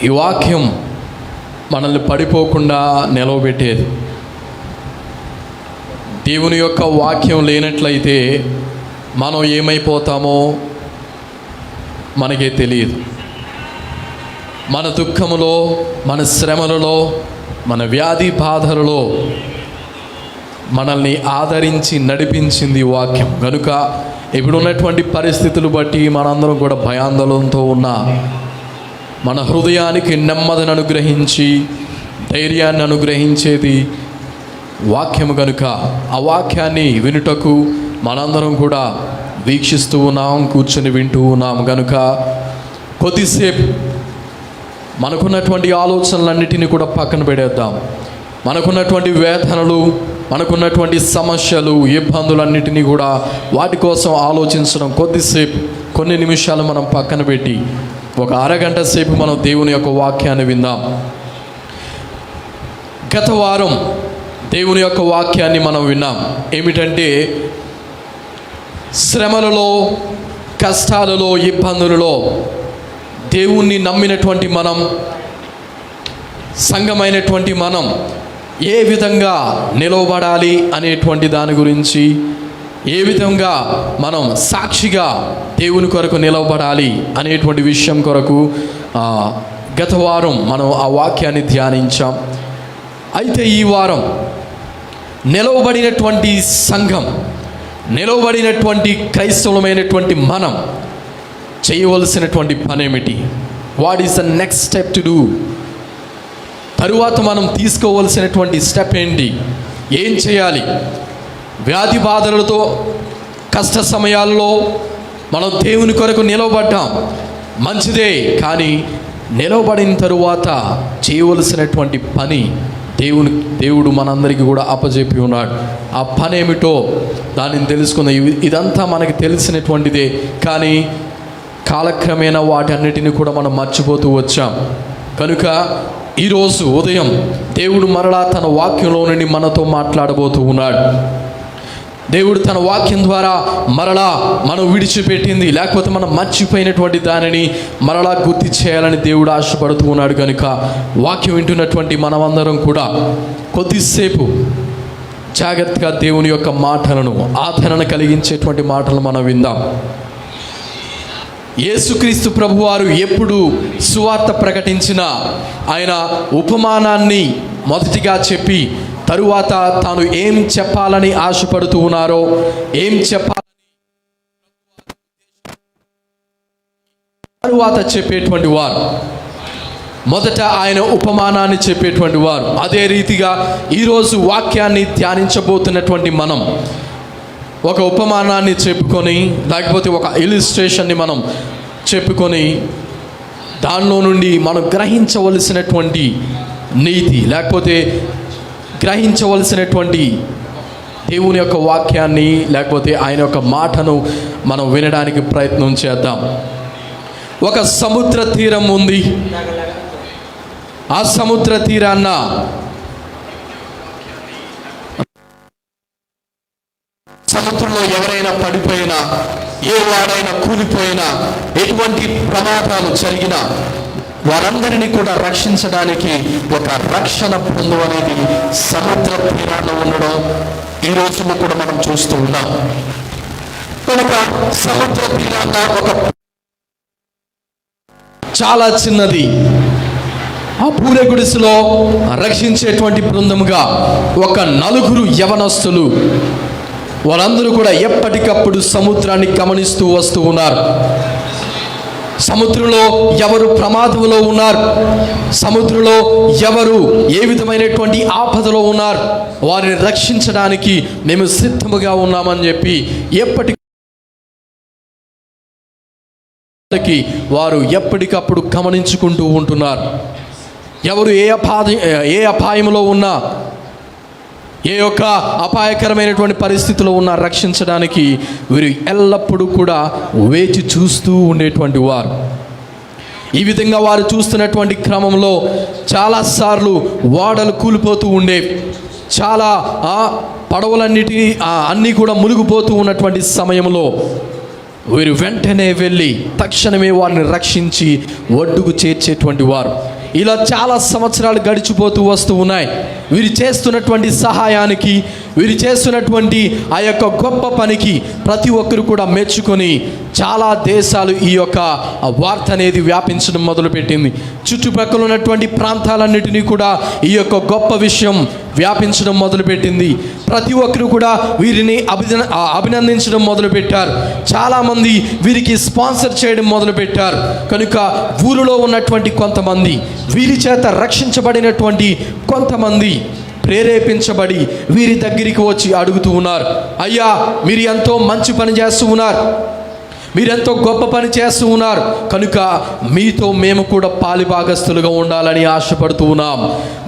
ఈ వాక్యం మనల్ని పడిపోకుండా నిలవబెట్టేది. దేవుని యొక్క వాక్యం లేనట్లయితే మనం ఏమైపోతామో మనకే తెలియదు. మన దుఃఖములో, మన శ్రమలలో, మన వ్యాధి బాధలలో మనల్ని ఆదరించి నడిపించింది వాక్యం. కనుక ఇప్పుడున్నటువంటి పరిస్థితులు బట్టి మనందరం కూడా భయాందోళనతో ఉన్న మన హృదయానికి నెమ్మదిని అనుగ్రహించి ధైర్యాన్ని అనుగ్రహించేది వాక్యము. కనుక ఆ వాక్యాన్ని వినుటకు మనందరం కూడా వీక్షిస్తూ ఉన్నాం, కూర్చొని వింటూ ఉన్నాం. కనుక కొద్దిసేపు మనకున్నటువంటి ఆలోచనలన్నిటినీ కూడా పక్కన పెడేద్దాం. మనకున్నటువంటి వేదనలు, మనకున్నటువంటి సమస్యలు, ఇబ్బందులన్నిటినీ కూడా వాటి కోసం ఆలోచించడం కొద్దిసేపు, కొన్ని నిమిషాలు మనం పక్కన పెట్టి ఒక అరగంట సేపు మనం దేవుని యొక్క వాక్యాన్ని విందాం. గత వారం దేవుని యొక్క వాక్యాన్ని మనం విన్నాం. ఏమిటంటే, శ్రమలలో, కష్టాలలో, ఇబ్బందులలో దేవుణ్ణి నమ్మినటువంటి మనం, సంఘమైనటువంటి మనం ఏ విధంగా నిలవబడాలి అనేటువంటి దాని గురించి, ఏ విధంగా మనం సాక్షిగా దేవుని కొరకు నిలవబడాలి అనేటువంటి విషయం కొరకు గత వారం మనం ఆ వాక్యాన్ని ధ్యానించాం. అయితే ఈ వారం నిలవబడినటువంటి సంఘం, నిలవబడినటువంటి క్రైస్తవులమైనటువంటి మనం చేయవలసినటువంటి పని ఏమిటి? What is the next step to do? తరువాత మనం తీసుకోవలసినటువంటి స్టెప్ ఏంటి? ఏం చేయాలి? వ్యాధి బాధలతో, కష్ట సమయాల్లో మనం దేవుని కొరకు నిలవబడ్డాం, మంచిదే. కానీ నిలవబడిన తరువాత చేయవలసినటువంటి పని దేవుడు మనందరికీ కూడా అప్పజెప్పి ఉన్నాడు. ఆ పని ఏమిటో దానిని తెలుసుకుందాం. ఇదంతా మనకి తెలిసినటువంటిదే, కానీ కాలక్రమేణా వాటన్నిటిని కూడా మనం మర్చిపోతూ వచ్చాం. కనుక ఈరోజు ఉదయం దేవుడు మరలా తన వాక్యంలో నుండి మనతో మాట్లాడబోతూ ఉన్నాడు. దేవుడు తన వాక్యం ద్వారా మరలా మనం విడిచిపెట్టింది, లేకపోతే మనం మర్చిపోయినటువంటి దానిని మరలా గుర్తు చేయాలని దేవుడు ఆశపడుతూ ఉన్నాడు. కనుక వాక్యం వింటున్నటువంటి మనమందరం కూడా కొద్దిసేపు జాగ్రత్తగా దేవుని యొక్క మాటలను, ఆదరణ కలిగించేటువంటి మాటలు మనం విందాం. యేసుక్రీస్తు ప్రభువారు ఎప్పుడు సువార్త ప్రకటించినా ఆయన ఉపమానాన్ని మొదటిగా చెప్పి తరువాత తాను ఏం చెప్పాలని ఆశపడుతూ ఉన్నారో, ఏం చెప్పాలని తరువాత చెప్పేటువంటి వారు. మొదట ఆయన ఉపమానాన్ని చెప్పేటువంటి వారు. అదే రీతిగా ఈరోజు వాక్యాన్ని ధ్యానించబోతున్నటువంటి మనం ఒక ఉపమానాన్ని చెప్పుకొని, లేకపోతే ఒక ఇలిస్ట్రేషన్ని మనం చెప్పుకొని దానిలో నుండి మనం గ్రహించవలసినటువంటి నీతి, లేకపోతే గ్రహించవలసినటువంటి దేవుని యొక్క వాక్యాన్ని, లేకపోతే ఆయన యొక్క మాటను మనం వినడానికి ప్రయత్నం చేద్దాం. ఒక సముద్ర తీరం ఉంది. ఆ సముద్ర తీరాన్న సముద్రంలో ఎవరైనా పడిపోయినా, ఏ వాడైనా కూలిపోయినా, ఎటువంటి ప్రమాదాలు జరిగినా వారందరినీ కూడా రక్షించడానికి ఒక రక్షణ బృందం అనేది సముద్ర తీరాల్లో ఉండడం ఈ రోజుల్లో కూడా మనం చూస్తూ ఉన్నాం. కనుక సముద్ర తీరాన్న ఒక చాలా చిన్నది, ఆ పూల గుడిసెలో రక్షించేటువంటి బృందముగా ఒక 4 యవనస్తులు, వారందరూ కూడా ఎప్పటికప్పుడు సముద్రాన్ని గమనిస్తూ వస్తూ ఉన్నారు. సముద్రంలో ఎవరు ప్రమాదంలో ఉన్నారు, సముద్రంలో ఎవరు ఏ విధమైనటువంటి ఆపదలో ఉన్నారు, వారిని రక్షించడానికి మేము సిద్ధముగా ఉన్నామని చెప్పి వారు ఎప్పటికప్పుడు గమనించుకుంటూ ఉంటున్నారు. ఎవరు ఏ అపాయంలో ఉన్నా, ఏ యొక్క అపాయకరమైనటువంటి పరిస్థితిలో ఉన్న రక్షించడానికి వీరు ఎల్లప్పుడూ కూడా వేచి చూస్తూ ఉండేటువంటి వారు. ఈ విధంగా వారు చూస్తున్నటువంటి క్రమంలో చాలాసార్లు ఓడలు కూలిపోతూ ఉండేవి. చాలా పడవలన్నిటినీ అన్నీ కూడా మునిగిపోతూ ఉన్నటువంటి సమయంలో వీరు వెంటనే వెళ్ళి తక్షణమే వారిని రక్షించి ఒడ్డుకు చేర్చేటువంటి వారు. ఇలా చాలా సంవత్సరాలు గడిచిపోతూ వస్తూ ఉన్నాయి. వీరు చేస్తున్నటువంటి సహాయానికి, వీరు చేస్తున్నటువంటి ఆ యొక్క గొప్ప పనికి ప్రతి ఒక్కరు కూడా మెచ్చుకొని చాలా దేశాలు ఈ యొక్క వార్త అనేది వ్యాపించడం మొదలుపెట్టింది. చుట్టుపక్కల ఉన్నటువంటి ప్రాంతాలన్నిటినీ కూడా ఈ యొక్క గొప్ప విషయం వ్యాపించడం మొదలుపెట్టింది. ప్రతి ఒక్కరు కూడా వీరిని అభినందించడం మొదలుపెట్టారు. చాలామంది వీరికి స్పాన్సర్ చేయడం మొదలుపెట్టారు. కనుక ఊరిలో ఉన్నటువంటి కొంతమంది, వీరి చేత రక్షించబడినటువంటి కొంతమంది ప్రేరేపించబడి వీరి దగ్గరికి వచ్చి అడుగుతూ ఉన్నారు, అయ్యా మీరు ఎంతో మంచి పని చేస్తూ ఉన్నారు, మీరెంతో గొప్ప పని చేస్తూ ఉన్నారు, కనుక మీతో మేము కూడా పాలిభాగస్తులుగా ఉండాలని ఆశపడుతూ ఉన్నాం.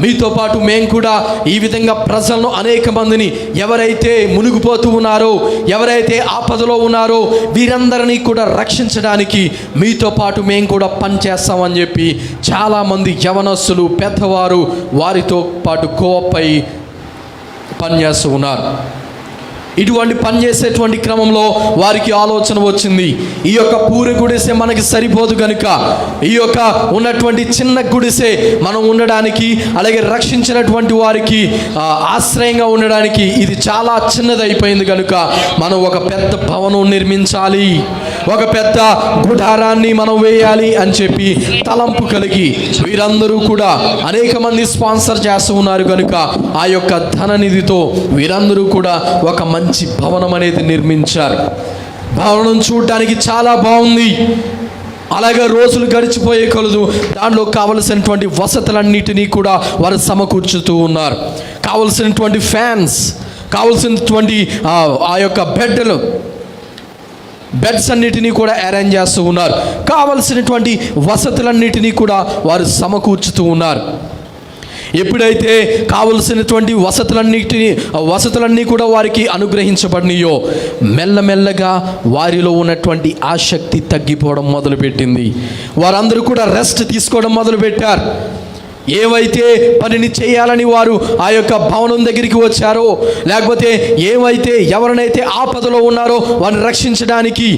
మీతో పాటు మేము కూడా ఈ విధంగా ప్రజలను, అనేక మందిని, ఎవరైతే మునిగిపోతూ ఉన్నారో, ఎవరైతే ఆపదలో ఉన్నారో వీరందరినీ కూడా రక్షించడానికి మీతో పాటు మేము కూడా పని చేస్తామని చెప్పి చాలామంది యవనస్తులు, పెద్దవారు వారితో పాటు కోపై పనిచేస్తూ ఉన్నారు. ఇటువంటి పని చేసేటువంటి క్రమంలో వారికి ఆలోచన వచ్చింది, ఈ యొక్క పూరి గుడిసె మనకి సరిపోదు కనుక ఈ యొక్క ఉన్నటువంటి చిన్న గుడిసె మనం ఉండడానికి, అలాగే రక్షించినటువంటి వారికి ఆశ్రయంగా ఉండడానికి ఇది చాలా చిన్నదైపోయింది కనుక మనం ఒక పెద్ద భవనం నిర్మించాలి, ఒక పెద్ద గుడారాన్ని మనం వేయాలి అని చెప్పి తలంపు కలిగి వీరందరూ కూడా అనేక మంది స్పాన్సర్ చేస్తూ ఉన్నారు కనుక ఆ యొక్క ధన నిధితో వీరందరూ కూడా ఒక మంచి భవనం అనేది నిర్మించారు. భవనం చూడడానికి చాలా బాగుంది. అలాగే రోజులు గడిచిపోయే కొలదు దాంట్లో కావలసినటువంటి వసతులన్నిటినీ కూడా వారు సమకూర్చుతూ ఉన్నారు. కావలసినటువంటి ఫ్యాన్స్, కావలసినటువంటి ఆ యొక్క బెడ్స్ అన్నిటినీ కూడా అరేంజ్ చేస్తూ ఉన్నారు. కావలసినటువంటి వసతులన్నిటినీ కూడా వారు సమకూర్చుతూ ఉన్నారు. ఎప్పుడైతే కావలసినటువంటి వసతులన్నీ కూడా వారికి అనుగ్రహించబడినాయో మెల్లమెల్లగా వారిలో ఉన్నటువంటి ఆసక్తి తగ్గిపోవడం మొదలుపెట్టింది. వారందరూ కూడా రెస్ట్ తీసుకోవడం మొదలుపెట్టారు. ఏవైతే పనిని చేయాలని వారు ఆ యొక్క భవనం దగ్గరికి వచ్చారో, లేకపోతే ఎవరినైతే ఆపదలో ఉన్నారో వారిని రక్షించడానికి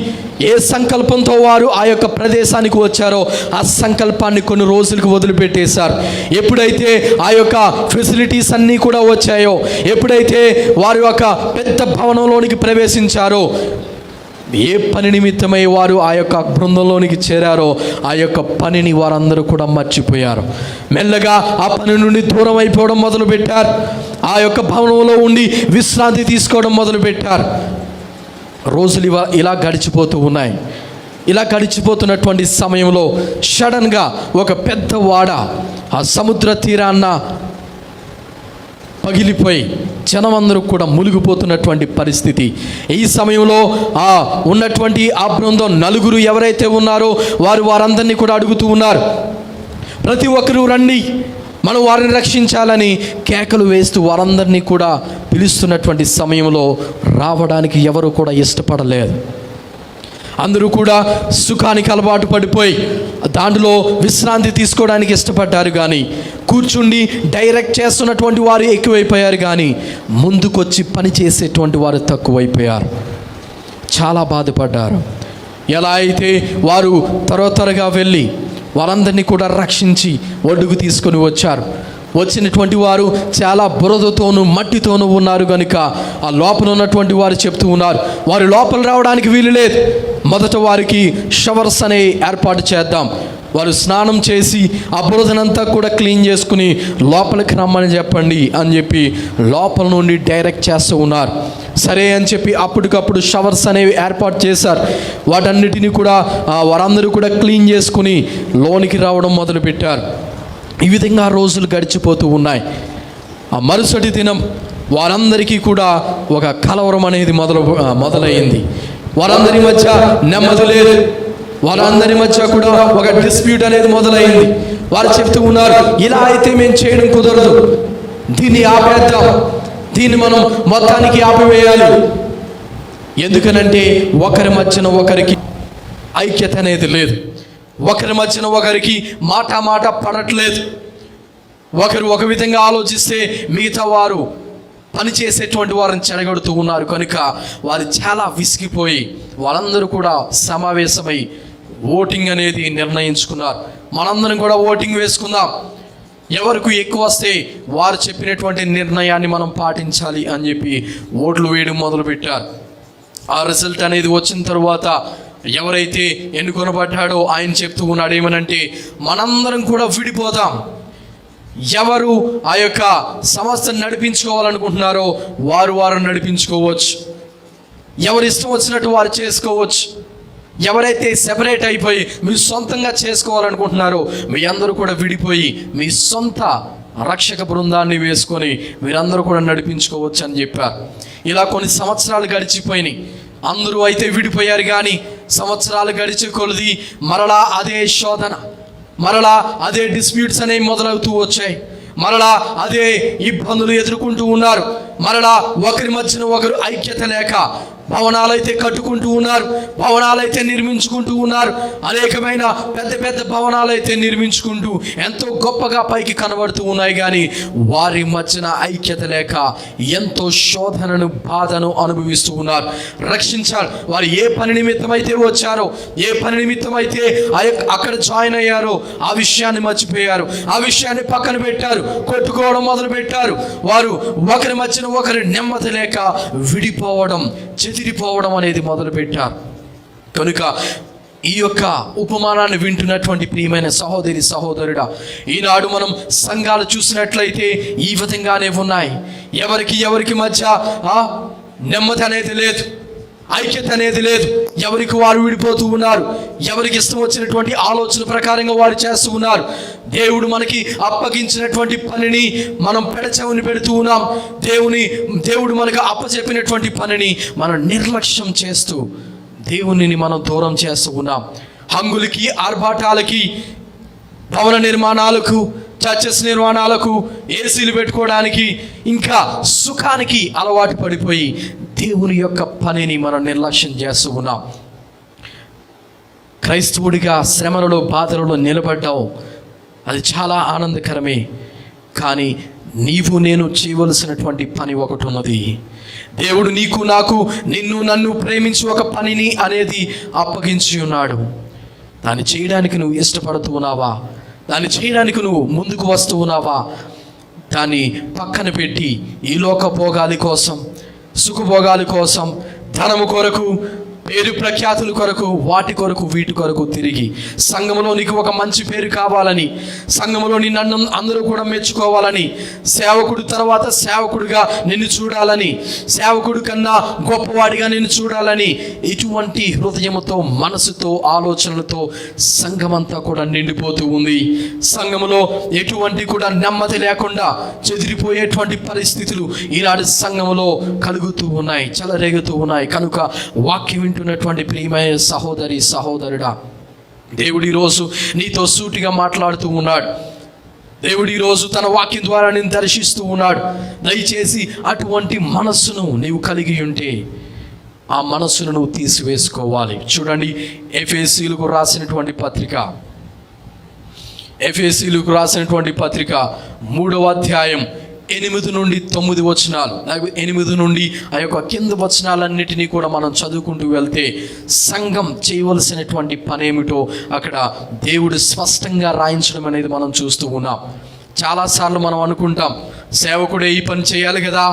ఏ సంకల్పంతో వారు ఆ యొక్క ప్రదేశానికి వచ్చారో ఆ సంకల్పాన్ని కొన్ని రోజులకు వదిలిపెట్టేశారు. ఎప్పుడైతే ఆ యొక్క ఫెసిలిటీస్ అన్నీ కూడా వచ్చాయో, ఎప్పుడైతే వారు ఒక పెద్ద భవనంలోనికి ప్రవేశించారో, ఏ పని నిమిత్తమై వారు ఆ యొక్క బృందంలోనికి చేరారో ఆ యొక్క పనిని వారందరూ కూడా మర్చిపోయారు. మెల్లగా ఆ పని నుండి దూరం అయిపోవడం మొదలుపెట్టారు. ఆ యొక్క భవనంలో ఉండి విశ్రాంతి తీసుకోవడం మొదలుపెట్టారు. రోజులు ఇలా గడిచిపోతూ ఉన్నాయి. ఇలా గడిచిపోతున్నటువంటి సమయంలో సడన్గా ఒక పెద్ద వాడ ఆ సముద్ర తీరాన్న పగిలిపోయి జనమందరూ కూడా మునిగిపోతున్నటువంటి పరిస్థితి. ఈ సమయంలో ఉన్నటువంటి ఆ బృందం నలుగురు ఎవరైతే ఉన్నారో వారందరినీ కూడా అడుగుతూ ఉన్నారు, ప్రతి ఒక్కరూ రండి, మనం వారిని రక్షించాలని కేకలు వేస్తూ వారందరినీ కూడా పిలుస్తున్నటువంటి సమయంలో రావడానికి ఎవరు కూడా ఇష్టపడలేదు. అందరూ కూడా సుఖానికి అలవాటు పడిపోయి దాంట్లో విశ్రాంతి తీసుకోవడానికి ఇష్టపడ్డారు, కానీ కూర్చుండి డైరెక్ట్ చేస్తున్నటువంటి వారు ఎక్కువైపోయారు, కానీ ముందుకొచ్చి పని చేసేటువంటి వారు తక్కువైపోయారు. చాలా బాధపడ్డారు. ఎలా అయితే వారు త్వరగా వెళ్ళి వారందరినీ కూడా రక్షించి ఒడ్డుకు తీసుకొని వచ్చారు. వచ్చినటువంటి వారు చాలా బురదతోనూ మట్టితోనూ ఉన్నారు కనుక ఆ లోపల ఉన్నటువంటి వారు చెప్తూ ఉన్నారు, వారు లోపల రావడానికి వీలు లేదు, మొదట వారికి షవర్స్ అనే ఏర్పాటు చేద్దాం, వారు స్నానం చేసి ఆ బురదనంతా కూడా క్లీన్ చేసుకుని లోపలికి రమ్మని చెప్పండి అని చెప్పి లోపల నుండి డైరెక్ట్ చేస్తూ ఉన్నారు. సరే అని చెప్పి అప్పటికప్పుడు షవర్స్ అనేవి ఏర్పాటు చేశారు. వాటన్నిటిని కూడా వారందరూ కూడా క్లీన్ చేసుకుని లోనికి రావడం మొదలుపెట్టారు. ఈ విధంగా రోజులు గడిచిపోతూ ఉన్నాయి. ఆ మరుసటి దినం వారందరికీ కూడా ఒక కలవరం అనేది మొదలైంది. వారందరి మధ్య నెమ్మది లేదు. వారందరి మధ్య కూడా ఒక డిస్ప్యూట్ అనేది మొదలైంది. వారు చెప్తూ ఉన్నారు, ఇలా అయితే మేము చేయడం కుదరదు, దీన్ని ఆపేద్దాం, దీన్ని మనం మొత్తానికి ఆపివేయాలి. ఎందుకనంటే ఒకరి మధ్యన ఒకరికి ఐక్యత అనేది లేదు. ఒకరి మధ్యన ఒకరికి మాట పడట్లేదు. ఒకరు ఒక విధంగా ఆలోచిస్తే మిగతా వారు పని చేసేటువంటి వారిని చెడగొడుతూ ఉన్నారు. కనుక వారు చాలా విసిగిపోయి వాళ్ళందరూ కూడా సమావేశమై ఓటింగ్ అనేది నిర్ణయించుకున్నారు. మనందరం కూడా ఓటింగ్ వేసుకుందాం, ఎవరికి ఎక్కువ వస్తే వారు చెప్పినటువంటి నిర్ణయాన్ని మనం పాటించాలి అని చెప్పి ఓట్లు వేయడం మొదలుపెట్టారు. ఆ రిజల్ట్ అనేది వచ్చిన తర్వాత ఎవరైతే ఎన్నుకొనబడ్డాడో ఆయన చెప్తూ ఉన్నాడు ఏమనంటే, మనందరం కూడా విడిపోదాం. ఎవరు ఆ యొక్క సంస్థను నడిపించుకోవాలనుకుంటున్నారో వారు నడిపించుకోవచ్చు, ఎవరు ఇష్టం వచ్చినట్టు వారు చేసుకోవచ్చు. ఎవరైతే సెపరేట్ అయిపోయి మీ సొంతంగా చేసుకోవాలనుకుంటున్నారో మీ అందరూ కూడా విడిపోయి మీ సొంత రక్షక బృందాన్ని వేసుకొని మీరందరూ కూడా నడిపించుకోవచ్చు అని చెప్పారు. ఇలా కొన్ని సంవత్సరాలు గడిచిపోయినాయి. అందరూ అయితే విడిపోయారు, కానీ సంవత్సరాలు గడిచే కొలది మరలా అదే శోధన, మరలా అదే డిస్ప్యూట్స్ అనేవి మొదలవుతూ వచ్చాయి. మరలా అదే ఇబ్బందులు ఎదుర్కొంటూ ఉన్నారు. మరలా ఒకరి మధ్యన ఒకరు ఐక్యత లేక భవనాలైతే కట్టుకుంటూ ఉన్నారు, భవనాలైతే నిర్మించుకుంటూ ఉన్నారు. అనేకమైన పెద్ద పెద్ద భవనాలైతే నిర్మించుకుంటూ ఎంతో గొప్పగా పైకి కనబడుతూ ఉన్నాయి, కానీ వారి మధ్యన ఐక్యత లేక ఎంతో శోధనను, బాధను అనుభవిస్తూ ఉన్నారు. రక్షించాలి వారు ఏ పని నిమిత్తం అయితే వచ్చారో, ఏ పని నిమిత్తం అయితే అక్కడ జాయిన్ అయ్యారో ఆ విషయాన్ని మర్చిపోయారు, ఆ విషయాన్ని పక్కన పెట్టారు, కొట్టుకోవడం మొదలు పెట్టారు. వారు ఒకరి మధ్యన ఒకరి నెమ్మది లేక విడిపోవడం, చెదిరిపోవడం అనేది మొదలుపెట్టారు. కనుక ఈ యొక్క ఉపమానాన్ని వింటున్నటువంటి ప్రియమైన సహోదరి సహోదరుడా, ఈనాడు మనం సంఘాలు చూసినట్లయితే ఈ విధంగానే ఉన్నాయి. ఎవరికి మధ్య నెమ్మది అనేది లేదు, ఐక్యత అనేది లేదు. ఎవరికి వారు విడిపోతూ ఉన్నారు, ఎవరికి ఇష్టం వచ్చినటువంటి ఆలోచన ప్రకారంగా వారు చేస్తూ ఉన్నారు. దేవుడు మనకి అప్పగించినటువంటి పనిని మనం పెడచెవిని పెడుతూ ఉన్నాం. దేవుడు మనకు అప్పచెప్పినటువంటి పనిని మనం నిర్లక్ష్యం చేస్తూ దేవునిని మనం దూరం చేస్తూ ఉన్నాం. హంగులకి, ఆర్భాటాలకి, భవన నిర్మాణాలకు, చర్చెస్ నిర్మాణాలకు, ఏసీలు పెట్టుకోవడానికి, ఇంకా సుఖానికి అలవాటు పడిపోయి దేవుని యొక్క పనిని మనం నిర్లక్ష్యం చేస్తూ ఉన్నాం. క్రైస్తవుడిగా శ్రమలలో, బాధలలో నిలబడ్డావు, అది చాలా ఆనందకరమే. కానీ నీవు నేను చేయవలసినటువంటి పని ఒకటి ఉన్నది. దేవుడు నీకు, నాకు, నిన్ను, నన్ను ప్రేమించి ఒక పనిని అనేది అప్పగించి ఉన్నాడు. దాన్ని చేయడానికి నువ్వు ఇష్టపడుతూ ఉన్నావా? దాన్ని చేయడానికి నువ్వు ముందుకు వస్తూ ఉన్నావా? దాన్ని పక్కన పెట్టి ఈ లోక భోగాల కోసం, సుఖభోగాల కోసం, ధనము కొరకు, పేరు ప్రఖ్యాతుల కొరకు, వాటి కొరకు, వీటి కొరకు తిరిగి సంఘములో నీకు ఒక మంచి పేరు కావాలని, సంఘములో నిన్ను అందరూ కూడా మెచ్చుకోవాలని, సేవకుడు తర్వాత సేవకుడిగా నిన్ను చూడాలని, సేవకుడి కన్నా గొప్పవాడిగా నిన్ను చూడాలని, ఇటువంటి హృదయముతో, మనసుతో, ఆలోచనలతో సంఘమంతా కూడా నిండిపోతూ ఉంది. సంఘములో ఎటువంటి కూడా నెమ్మది లేకుండా చెదిరిపోయేటువంటి పరిస్థితులు ఈనాడు సంఘములో కలుగుతూ ఉన్నాయి, చెలరేగుతూ ఉన్నాయి. కనుక వాక్యం వింటున్నటువంటి ప్రియమైన సహోదరి సహోదరుడా, దేవుడు ఈరోజు నీతో సూటిగా మాట్లాడుతూ ఉన్నాడు. దేవుడు ఈరోజు తన వాక్యం ద్వారా నేను దర్శిస్తూ ఉన్నాడు. దయచేసి అటువంటి మనస్సును నీవు కలిగి ఉంటే ఆ మనస్సును నువ్వు తీసివేసుకోవాలి. చూడండి, ఎఫెసీయులకు రాసినటువంటి పత్రిక 3వ అధ్యాయం 8 నుండి 9 వచనాలు, 8 నుండి ఆ యొక్క కింద వచనాలన్నిటినీ కూడా మనం చదువుకుంటూ వెళ్తే సంఘం చేయవలసినటువంటి పని ఏమిటో అక్కడ దేవుడు స్పష్టంగా రాయించడం అనేది మనం చూస్తూ ఉన్నాం. చాలాసార్లు మనం అనుకుంటాం, సేవకుడే ఈ పని చేయాలి కదా,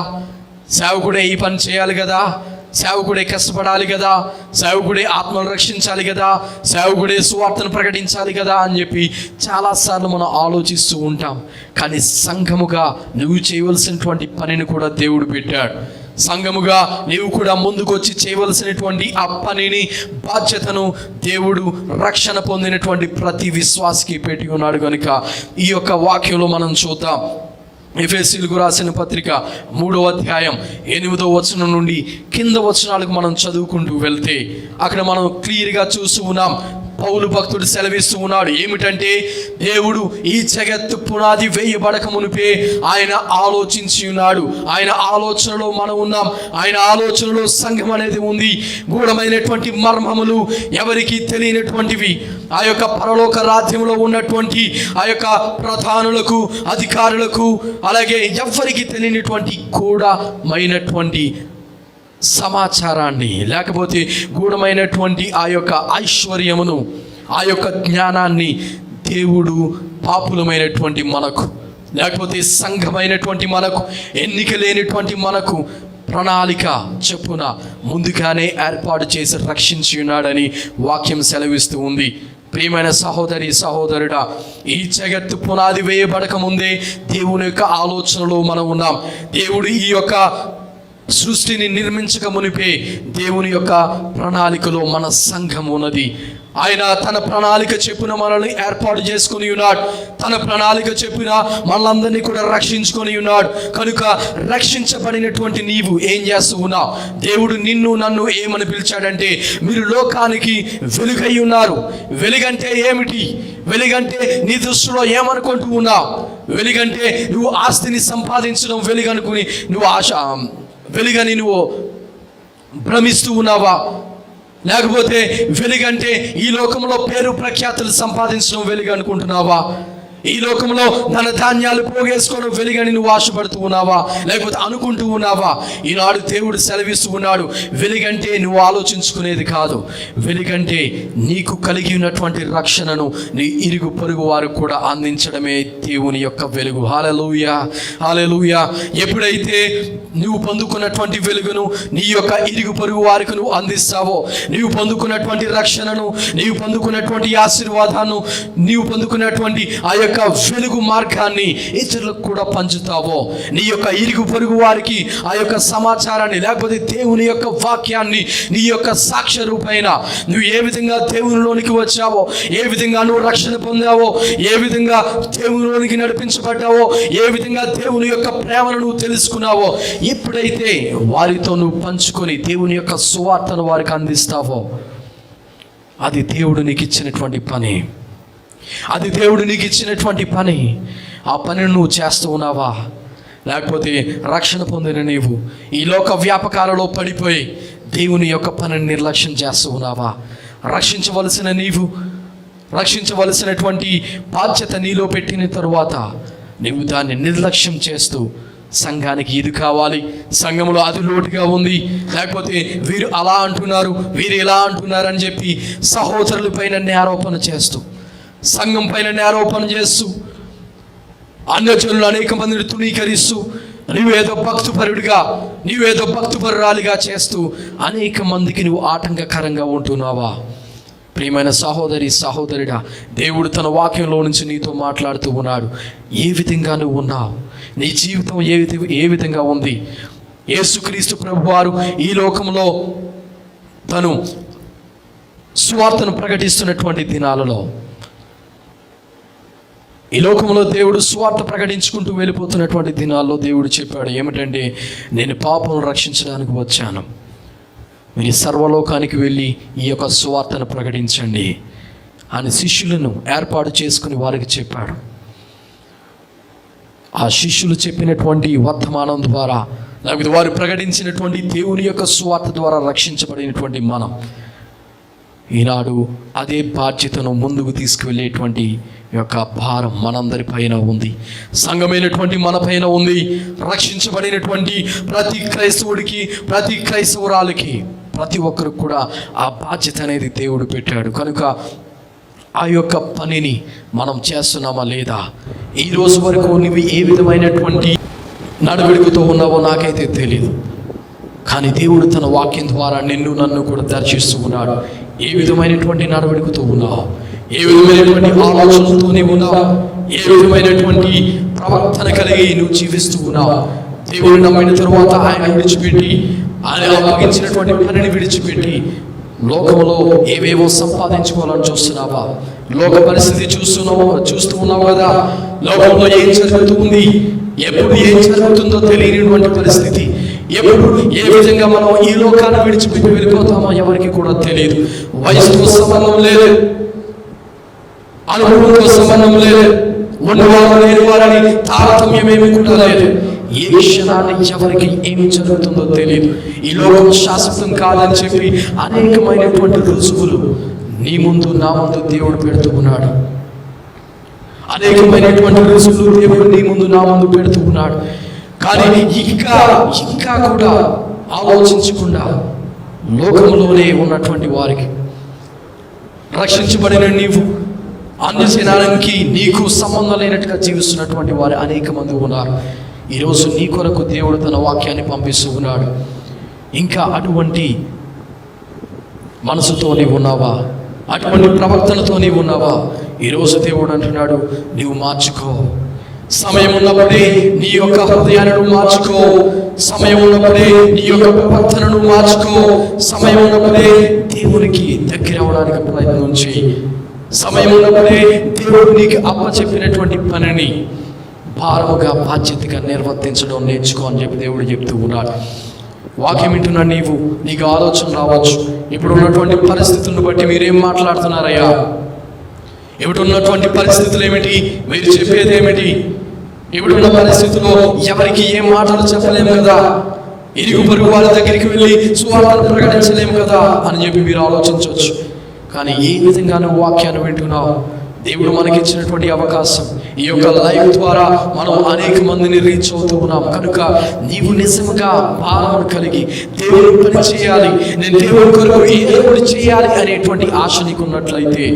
సేవకుడే ఈ పని చేయాలి కదా, సేవకుడే కష్టపడాలి కదా, సేవకుడే ఆత్మను రక్షించాలి కదా, సేవకుడే సువార్తను ప్రకటించాలి కదా అని చెప్పి చాలాసార్లు మనం ఆలోచిస్తూ ఉంటాం. కానీ సంఘముగా నువ్వు చేయవలసినటువంటి పనిని కూడా దేవుడు పెట్టాడు. సంఘముగా నీవు కూడా ముందుకు వచ్చి చేయవలసినటువంటి ఆ పనిని, బాధ్యతను దేవుడు రక్షణ పొందినటువంటి ప్రతి విశ్వాసికి పెట్టి ఉన్నాడు. కనుక ఈ యొక్క వాక్యంలో మనం చూద్దాం. ఎఫెసీయులకు రాసిన పత్రిక 3వ అధ్యాయం 8వ వచనం నుండి కింద వచనాలకు మనం చదువుకుంటూ వెళ్తే అక్కడ మనం క్లియర్గా చూస్తూ ఉన్నాం. పౌలు భక్తుడు సెలవిస్తూ ఉన్నాడు ఏమిటంటే, దేవుడు ఈ జగత్తు పునాది వేయబడక మునిపే ఆయన ఆలోచించి ఉన్నాడు. ఆయన ఆలోచనలో మనం ఉన్నాం. ఆయన ఆలోచనలో సంఘం అనేది ఉంది. గూఢమైనటువంటి మర్మములు ఎవరికి తెలియనటువంటివి, ఆ యొక్క పరలోక రాజ్యంలో ఉన్నటువంటి ఆ యొక్క ప్రధానులకు, అధికారులకు, అలాగే ఎవరికి తెలియనటువంటి గూఢమైనటువంటి సమాచారాన్ని, లేకపోతే గూఢమైనటువంటి ఆ యొక్క ఐశ్వర్యమును, ఆ యొక్క జ్ఞానాన్ని దేవుడు పాపులమైనటువంటి మనకు, లేకపోతే సంఘమైనటువంటి మనకు, ఎన్నిక లేనటువంటి మనకు ప్రణాళిక చెప్పున ముందుగానే ఏర్పాటు చేసి రక్షించి ఉన్నాడని వాక్యం సెలవిస్తూ ఉంది. ప్రియమైన సహోదరి సహోదరుడా, ఈ జగత్తు పునాది వేయబడక ముందే దేవుని యొక్క ఆలోచనలో మనం ఉన్నాం. దేవుడు ఈ యొక్క సృష్టిని నిర్మించక మునిపే దేవుని యొక్క ప్రణాళికలో మన సంఘం ఉన్నది. ఆయన తన ప్రణాళిక చెప్పున మనల్ని ఏర్పాటు చేసుకుని ఉన్నాడు. తన ప్రణాళిక చెప్పున మనలందరినీ కూడా రక్షించుకొని ఉన్నాడు. కనుక రక్షించబడినటువంటి నీవు ఏం చేస్తూ ఉన్నావు? దేవుడు నిన్ను నన్ను ఏమని పిలిచాడంటే, మీరు లోకానికి వెలుగై ఉన్నారు. వెలుగంటే ఏమిటి? వెలుగంటే నీ దృష్టిలో ఏమనుకుంటూ ఉన్నావు? వెలుగంటే నువ్వు ఆస్తిని సంపాదించడం వెలుగనుకుని నువ్వు వెలుగని నువ్వు భ్రమిస్తూ ఉన్నావా? లేకపోతే వెలుగంటే ఈ లోకంలో పేరు ప్రఖ్యాతులు సంపాదించడం వెలుగు అనుకుంటున్నావా? ఈ లోకంలో ధన ధాన్యాలు పోగేసుకోవడం వెలుగని నువ్వు ఆశపడుతూ ఉన్నావా? లేకపోతే అనుకుంటూ ఉన్నావా? ఈనాడు దేవుడు సెలవిస్తూ ఉన్నాడు, వెలుగంటే నువ్వు ఆలోచించుకునేది కాదు. వెలుగంటే నీకు కలిగి ఉన్నటువంటి రక్షణను నీ ఇరుగు పొరుగు వారికి కూడా అందించడమే దేవుని యొక్క వెలుగు. హల్లెలూయా, హల్లెలూయా. ఎప్పుడైతే నువ్వు పొందుకున్నటువంటి వెలుగును నీ యొక్క ఇరుగు పొరుగు వారికి నువ్వు అందిస్తావో, నీవు పొందుకున్నటువంటి రక్షణను, నీవు పొందుకున్నటువంటి ఆశీర్వాదాన్ని, నీవు పొందుకున్నటువంటి ఆ యొక్క వెలుగు మార్గాన్ని ఇతరులకు కూడా పంచుతావో, నీ యొక్క ఇరుగు పొరుగు వారికి ఆ యొక్క సమాచారాన్ని, లేకపోతే దేవుని యొక్క వాక్యాన్ని, నీ యొక్క సాక్ష్య రూపైన నువ్వు ఏ విధంగా దేవునిలోనికి వచ్చావో, ఏ విధంగా నువ్వు రక్షణ పొందావో, ఏ విధంగా దేవునిలోనికి నడిపించబడ్డావో, ఏ విధంగా దేవుని యొక్క ప్రేమను నువ్వు తెలుసుకున్నావో, ఎప్పుడైతే వారితో నువ్వు పంచుకొని దేవుని యొక్క సువార్తను వారికి అందిస్తావో, అది దేవుడు నీకు ఇచ్చినటువంటి పని. అది దేవుడు నీకు ఇచ్చినటువంటి పని. ఆ పనిని నువ్వు చేస్తూ ఉన్నావా? లేకపోతే రక్షణ పొందిన నీవు ఈ లోక వ్యాపకాలలో పడిపోయి దేవుని యొక్క పనిని నిర్లక్ష్యం చేస్తూ ఉన్నావా? రక్షించవలసిన నీవు, రక్షించవలసినటువంటి బాధ్యత నీలో పెట్టిన తరువాత నీవు దాన్ని నిర్లక్ష్యం చేస్తూ సంఘానికి ఇది కావాలి, సంఘంలో అది లోటుగా ఉంది, లేకపోతే వీరు అలా అంటున్నారు, వీరు ఇలా అంటున్నారు అని చెప్పి సహోదరులపైన నేరారోపణ చేస్తూ, సంఘం పైన నేరారోపణ చేస్తూ, అన్యజనులు అనేక మందిని తృణీకరిస్తూ, నువ్వేదో భక్తుపరుడిగా, నువ్వేదో భక్తుపరురాలిగా చేస్తూ అనేక మందికి నువ్వు ఆటంకకరంగా ఉంటున్నావా? ప్రియమైన సహోదరి సహోదరుడా, దేవుడు తన వాక్యంలో నుంచి నీతో మాట్లాడుతూ ఉన్నాడు. ఏ విధంగా నువ్వు ఉన్నావు? నీ జీవితం ఏ విధంగా ఉంది? యేసుక్రీస్తు ప్రభువారు ఈ లోకంలో తను సువార్తను ప్రకటిస్తున్నటువంటి దినాలలో, ఈ లోకంలో దేవుడు సువార్త ప్రకటించుకుంటూ వెళ్ళిపోతున్నటువంటి దినాల్లో దేవుడు చెప్పాడు ఏమిటంటే, నేను పాపను రక్షించడానికి వచ్చాను, మీరు సర్వలోకానికి వెళ్ళి ఈ యొక్క సువార్తను ప్రకటించండి అని శిష్యులను ఏర్పాటు చేసుకుని వారికి చెప్పాడు. ఆ శిష్యులు చెప్పినటువంటి వర్తమానం ద్వారా, లేకపోతే వారు ప్రకటించినటువంటి దేవుని యొక్క సువార్త ద్వారా రక్షించబడినటువంటి మనం ఈనాడు అదే బాధ్యతను ముందుకు తీసుకువెళ్ళేటువంటి యొక్క భారం మనందరి పైన ఉంది. సంఘమైనటువంటి మన పైన ఉంది. రక్షించబడినటువంటి ప్రతి క్రైస్తవుడికి, ప్రతి క్రైస్తవురాలకి, ప్రతి ఒక్కరికి కూడా ఆ బాధ్యత అనేది దేవుడు పెట్టాడు. కనుక ఆ యొక్క పనిని మనం చేస్తున్నామా లేదా? ఈ రోజు వరకు నువ్వు ఏ విధమైనటువంటి నడవడికతో ఉన్నావో నాకైతే తెలియదు, కానీ దేవుడు తన వాక్యం ద్వారా నిన్ను నన్ను కూడా దర్శిస్తూ ఉన్నాడు. ఏ విధమైనటువంటి నడవడికతో ఉన్నావు? ఏ విధమైనటువంటి ఆలోచనలతో నీవు ఉన్నావు? ఏ విధమైనటువంటి ప్రవర్తన కలిగి నువ్వు జీవిస్తూ ఉన్నావు? దేవుని నమ్మిన తరువాత ఆయన విడిచిపెట్టి, ఆయన అప్పగించినటువంటి పనిని విడిచిపెట్టి లోకంలో ఏవేవో సంపాదించుకోవాలని చూస్తున్నావా? లోక పరిస్థితి చూస్తూ ఉన్నావు కదా. లోకంలో ఏం జరుగుతుంది, ఎప్పుడు ఏం జరుగుతుందో తెలియనటువంటి పరిస్థితి, ఎప్పుడు ఏ విధంగా మనం ఈ లోకాన్ని విడిచిపెట్టి వెళ్ళిపోతామో ఎవరికి కూడా తెలియదు. వయసుతో సంబంధం లేదు, అనుభవంతో సంబంధం లేదు, ఉన్నవారు లేని వారిని తారతమ్యమేమి కూడా లేదు. ఏ క్షణాన్ని ఎవరికి ఏమి జరుగుతుందో తెలియదు. ఈ లోకం శాశ్వతం కాదని చెప్పి అనేకమైనటువంటి రుజువులు నీ ముందు నా ముందు దేవుడు పెడుతూ ఉన్నాడు. అనేకమైనటువంటి రుజువులు దేవుడు నీ ముందు నా ముందు పెడుతూ ఉన్నాడు. కానీ ఇంకా కూడా ఆలోచించకుండా లోకంలోనే ఉన్నటువంటి వారికి, రక్షించబడిన నీవు అన్యజనానికి నీకు సంబంధం లేనట్టుగా జీవిస్తున్నటువంటి వారు అనేక మంది ఉన్నారు. ఈరోజు నీ కొరకు దేవుడు తన వాక్యాన్ని పంపిస్తూ ఉన్నాడు. ఇంకా అటువంటి మనసుతో నీవు ఉన్నావా? అటువంటి ప్రవర్తనతో నీవు ఉన్నావా? ఈరోజు దేవుడు అంటున్నాడు, నీవు మార్చుకో. సమయం ఉన్నప్పుడే నీ యొక్క హృదయాన్ని మార్చుకో. సమయం ఉన్నప్పుడే నీ యొక్క ప్రవర్తనను మార్చుకో. సమయం ఉన్నప్పుడే దేవునికి దగ్గర అవడానికి ప్రయత్నం చేయి. సమయం ఉన్నప్పుడే దేవుడు నీకు అప్పచెప్పినటువంటి పనిని భారముగా బాధ్యతగా నిర్వర్తించడం నేర్చుకో అని చెప్పి దేవుడు చెప్తూ ఉన్నాడు. వాక్యం వింటున్నా నీకు ఆలోచన రావచ్చు, ఇప్పుడు ఉన్నటువంటి పరిస్థితులను బట్టి మీరేం మాట్లాడుతున్నారయ్యా? ఇప్పుడు ఉన్నటువంటి పరిస్థితులు ఏమిటి? మీరు చెప్పేది ఏమిటి? ఇప్పుడున్న పరిస్థితుల్లో ఎవరికి ఏం మాటలు చెప్పలేము కదా, ఇరుగు పొరుగు వాళ్ళ దగ్గరికి వెళ్ళి సువార్తను ప్రకటించలేము కదా అని చెప్పి మీరు ఆలోచించవచ్చు. కానీ ఏ విధంగా నువ్వు వాక్యాన్ని వింటున్నావు? దేవుడు మనకి ఇచ్చినటువంటి అవకాశం, ఈ యొక్క లైవ్ ద్వారా మనం అనేక మందిని రీచ్ అవుతూ ఉన్నాం. కనుక నీవు నిజంగా భావన కలిగి దేవుడు పని చేయాలి, నేను దేవుడి కొరకు ఏదో ఒకటి చేయాలి అనేటువంటి ఆశ నీకు ఉన్నట్లయితే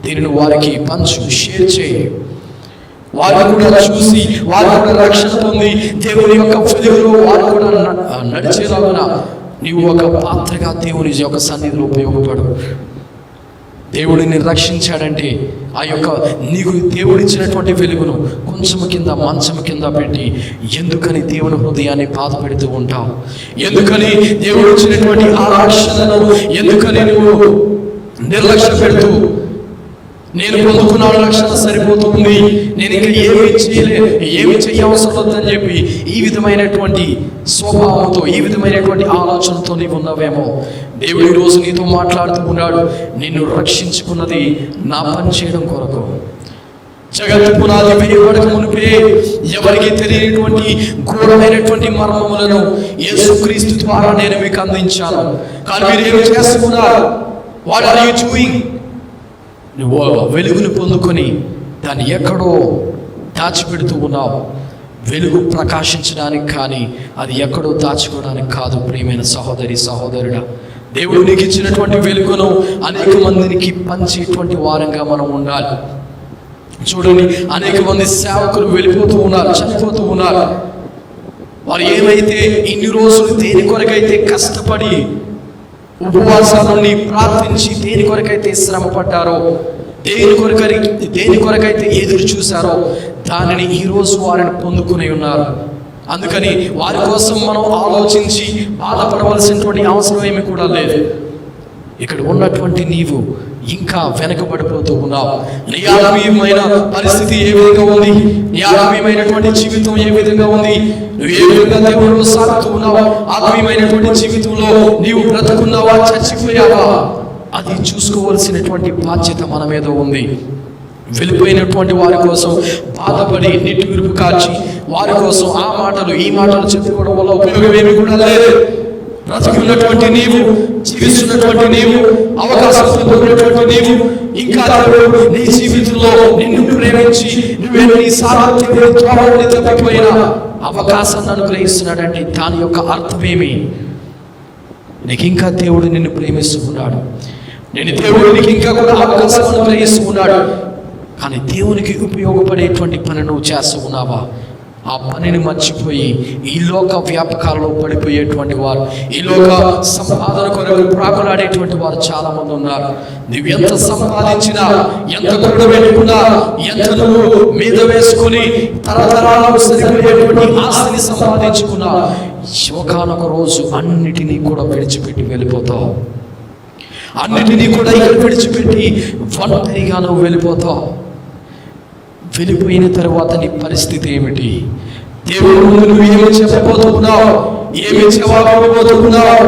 దీనిని వారికి పంచు, షేర్ చేయి. వారు కూడా చూసి వారు కూడా రక్షణ పొంది దేవుని యొక్క వెలుగులో వారు కూడా నడిచేలాగా నీవు ఒక పాత్రగా దేవుని యొక్క సన్నిధిలో ఉపయోగపడు. దేవుడిని రక్షించాడంటే ఆ యొక్క నీకు దేవుడిచ్చినటువంటి వెలుగును కొంచెం కింద మంచం కింద పెట్టి ఎందుకని దేవుని హృదయాన్ని బాధ పెడుతూ ఉంటావు? ఎందుకని దేవుడు ఇచ్చినటువంటి ఆ రక్షణను ఎందుకని నువ్వు నిర్లక్ష్య పెడుతూ, నేను పొందుకున్న రక్షణ సరిపోతుంది, నేను ఇంకా ఏమి చేయవసరం వద్దని చెప్పి ఈ విధమైనటువంటి స్వభావంతో, ఈ విధమైనటువంటి ఆలోచనతో నీవు ఉన్నావేమో. దేవుడు ఈరోజు నీతో మాట్లాడుతూ ఉన్నాడు, నిన్ను రక్షించుకున్నది నా పని చేయడం కొరకు. జగత్తు పునాది వేయబడక మునిపే ఎవరికి తెలియనటువంటి ఘోరమైనటువంటి మర్మములను యేసుక్రీస్తు ద్వారా నేను మీకు అందించాను. కానీ మీరు ఏమి చేస్తున్నారు? What are you doing? నువ్వు వెలుగును పొందుకొని దాన్ని ఎక్కడో దాచిపెడుతూ ఉన్నావు. వెలుగు ప్రకాశించడానికి కానీ అది ఎక్కడో దాచుకోవడానికి కాదు. ప్రియమైన సహోదరి సహోదరుడా, దేవుడు నీకు ఇచ్చినటువంటి వెలుగును అనేక మందికి పంచేటువంటి వారంగా మనం ఉండాలి. చూడండి, అనేక మంది సేవకులు వెళ్ళిపోతూ ఉన్నారు, చనిపోతూ ఉన్నారు. వారు ఏమైతే ఇన్ని రోజులు దేని కొరకైతే కష్టపడి ఉపవాసాలని ప్రార్థించి దేని కొరకైతే శ్రమ పడ్డారో, దేని కొరకైతే ఎదురు చూశారో దానిని ఈరోజు వారిని పొందుకుని ఉన్నారు. అందుకని వారి కోసం మనం ఆలోచించి బాధపడవలసినటువంటి అవసరం ఏమి కూడా లేదు. ఇక్కడ ఉన్నటువంటి నీవు ఇంకా వెనకబడిపోతూ ఉన్నావు. నీ ఆత్మీయమైన పరిస్థితి ఏ విధంగా ఉంది? నీ ఆత్మీయమైనటువంటి జీవితం ఏ విధంగా ఉంది? నువ్వు ఏ విధంగా దేవుడిలో సాగుతూ ఉన్నావు? ఆత్మీయమైనటువంటి జీవితంలో నీవు బ్రతుకున్నావా, చచ్చిపోయావా? అది చూసుకోవలసినటువంటి బాధ్యత మన మీద ఉంది. వెళ్ళిపోయినటువంటి వారి కోసం బాధపడి నిట్టూర్పు కాచి వారి కోసం ఆ మాటలు ఈ మాటలు చెప్పుకోవడం వల్ల ఉపయోగం ఏమి కూడా లేదు. బ్రతికున్నటువంటి నీవు, జీవిస్తున్నటువంటి నీవు, అవకాశం పొందినటువంటి నీవు, ఇంకా నీ జీవితంలో నిన్ను ప్రేమించి నువ్వెన్నిసార్లు తప్పిపోయిన అవకాశాన్ని అనుగ్రహిస్తున్నాడంటే దాని యొక్క అర్థమేమి? నీకు ఇంకా దేవుడు నిన్ను ప్రేమిస్తూ ఉన్నాడు. నేను దేవుడు నీకు ఇంకా కూడా అవకాశం అనుగ్రహిస్తూ ఉన్నాడు. కానీ దేవునికి ఉపయోగపడేటువంటి పని నువ్వు చేస్తూ ఉన్నావా? ఆ పనిని మర్చిపోయి ఈ లోక వ్యాపకాలలో పడిపోయేటువంటి వారు, ఈ లోక సంపాదన కొరకు ప్రాకులాడేటువంటి వారు చాలా మంది ఉన్నారు. నువ్వు ఎంత సంపాదించినా, ఎంత కూడబెట్టుకున్నా, ఎంత నువ్వు మీద వేసుకుని తరతరాలకు సరిపోయేటువంటి ఆస్తిని సంపాదించుకున్నా, ఒకనొక రోజు అన్నిటినీ కూడా విడిచిపెట్టి వెళ్ళిపోతావు. అన్నిటినీ కూడా ఇక్కడ విడిచిపెట్టి ఒంటరిగా నువ్వు వెళ్ళిపోతావు. వెళ్ళిపోయిన తర్వాత నీ పరిస్థితి ఏమిటి? దేవుడు నువ్వు ఏమి చెప్పబోతున్నావు? ఏమి జవాబివ్వబోతున్నావు?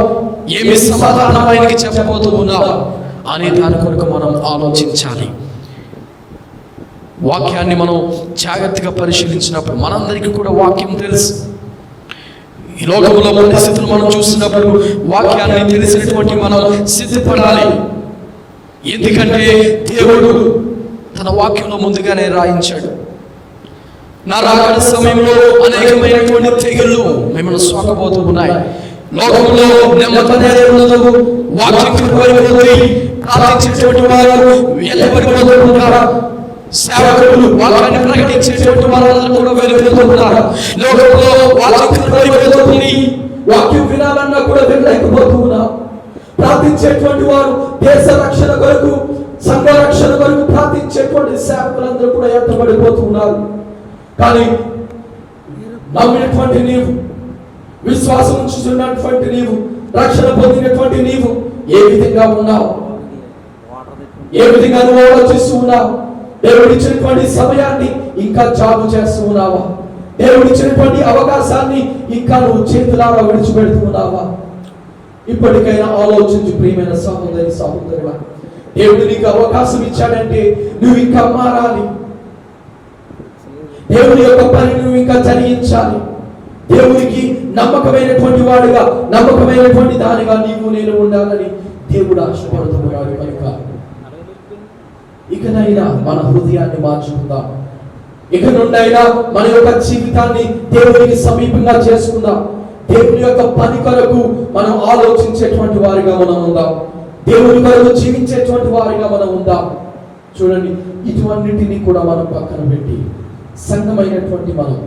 ఏమి సమాధానం ఆయనకి చెప్పబోతున్నావు అనే దాని కొరకు మనం ఆలోచించాలి. వాక్యాన్ని మనం జాగ్రత్తగా పరిశీలించినప్పుడు మనందరికీ కూడా వాక్యం తెలుసు. ఈ లోకంలో పరిస్థితులు మనం చూసినప్పుడు వాక్యాన్ని తెలిసినటువంటి మనం సిద్ధపడాలి. ఎందుకంటే దేవుడు తన వాక్యంలో ముందుగానే రాయించాడు. నా రాకడ సమయంలో అనేకమైనటువంటి తెగుళ్ళు మిమ్మల్ని సోకబోతూ ఉన్నాయి. లోకంలో నెమ్మది ఉండదు. వాక్యం కరువైపోయి ప్రార్థించేటువంటి వారు వెళ్ళబడిపోతూ ఉంటారు. సేవకులు వాక్యాన్ని ప్రకటించేటువంటి వారందరూ కూడా వెళ్ళిపోతున్నారు. లోకంలో వాక్యం కరువైపోతుంది. వాక్యం వినాలన్నా కూడా వినలేకపోతూ ఉన్నారు. ప్రార్థించేటువంటి వారు దేశ రక్షణ కొరకు, సంఘ రక్షణ కొరకు ప్రార్థించేటువంటి సేవకులందరూ కూడా ఎత్తబడిపోతూ ఉన్నారు. కానీ నమ్మినటువంటి నీవు, విశ్వాసం ఉంచుతున్నటువంటి నీవు, రక్షణ పొందినటువంటి నీవు ఏ విధంగా ఉన్నావు? ఏ విధంగా నువ్వు ఆలోచిస్తూ ఉన్నావు? దేవుడిచ్చినటువంటి సమయాన్ని ఇంకా జాగు చేస్తూ ఉన్నావా? దేవుడిచ్చినటువంటి అవకాశాన్ని ఇంకా నువ్వు చేతులారా విడిచిపెడుతూ ఉన్నావా? ఇప్పటికైనా ఆలోచించు ప్రియమైన సహోదరి సహోదరుడా. దేవుడు నీకు అవకాశం ఇచ్చాడంటే నువ్వు ఇంకా మారాలి. దేవుని యొక్క పని నువ్వు ఇంకా జరిగించాలి. దేవునికి నమ్మకమైనటువంటి వాడుగా, నమ్మకమైనటువంటి దానిగా నీవు నేను ఉండాలని దేవుడు ఆశపడుతున్నాడు. కనుక ఇకనైనా మన హృదయాన్ని మార్చుకుందాం. ఇక నుండైనా మన యొక్క జీవితాన్ని దేవునికి సమీపంగా చేసుకుందాం. దేవుని యొక్క పని కొరకు మనం ఆలోచించేటువంటి వారిగా మనం ఉందాం. దేవుని కొరకు జీవించేటువంటి వారిగా మనం ఉందాం. చూడండి, ఇటువంటిని కూడా మనం పక్కన పెట్టి సంఘమైనటువంటి మనం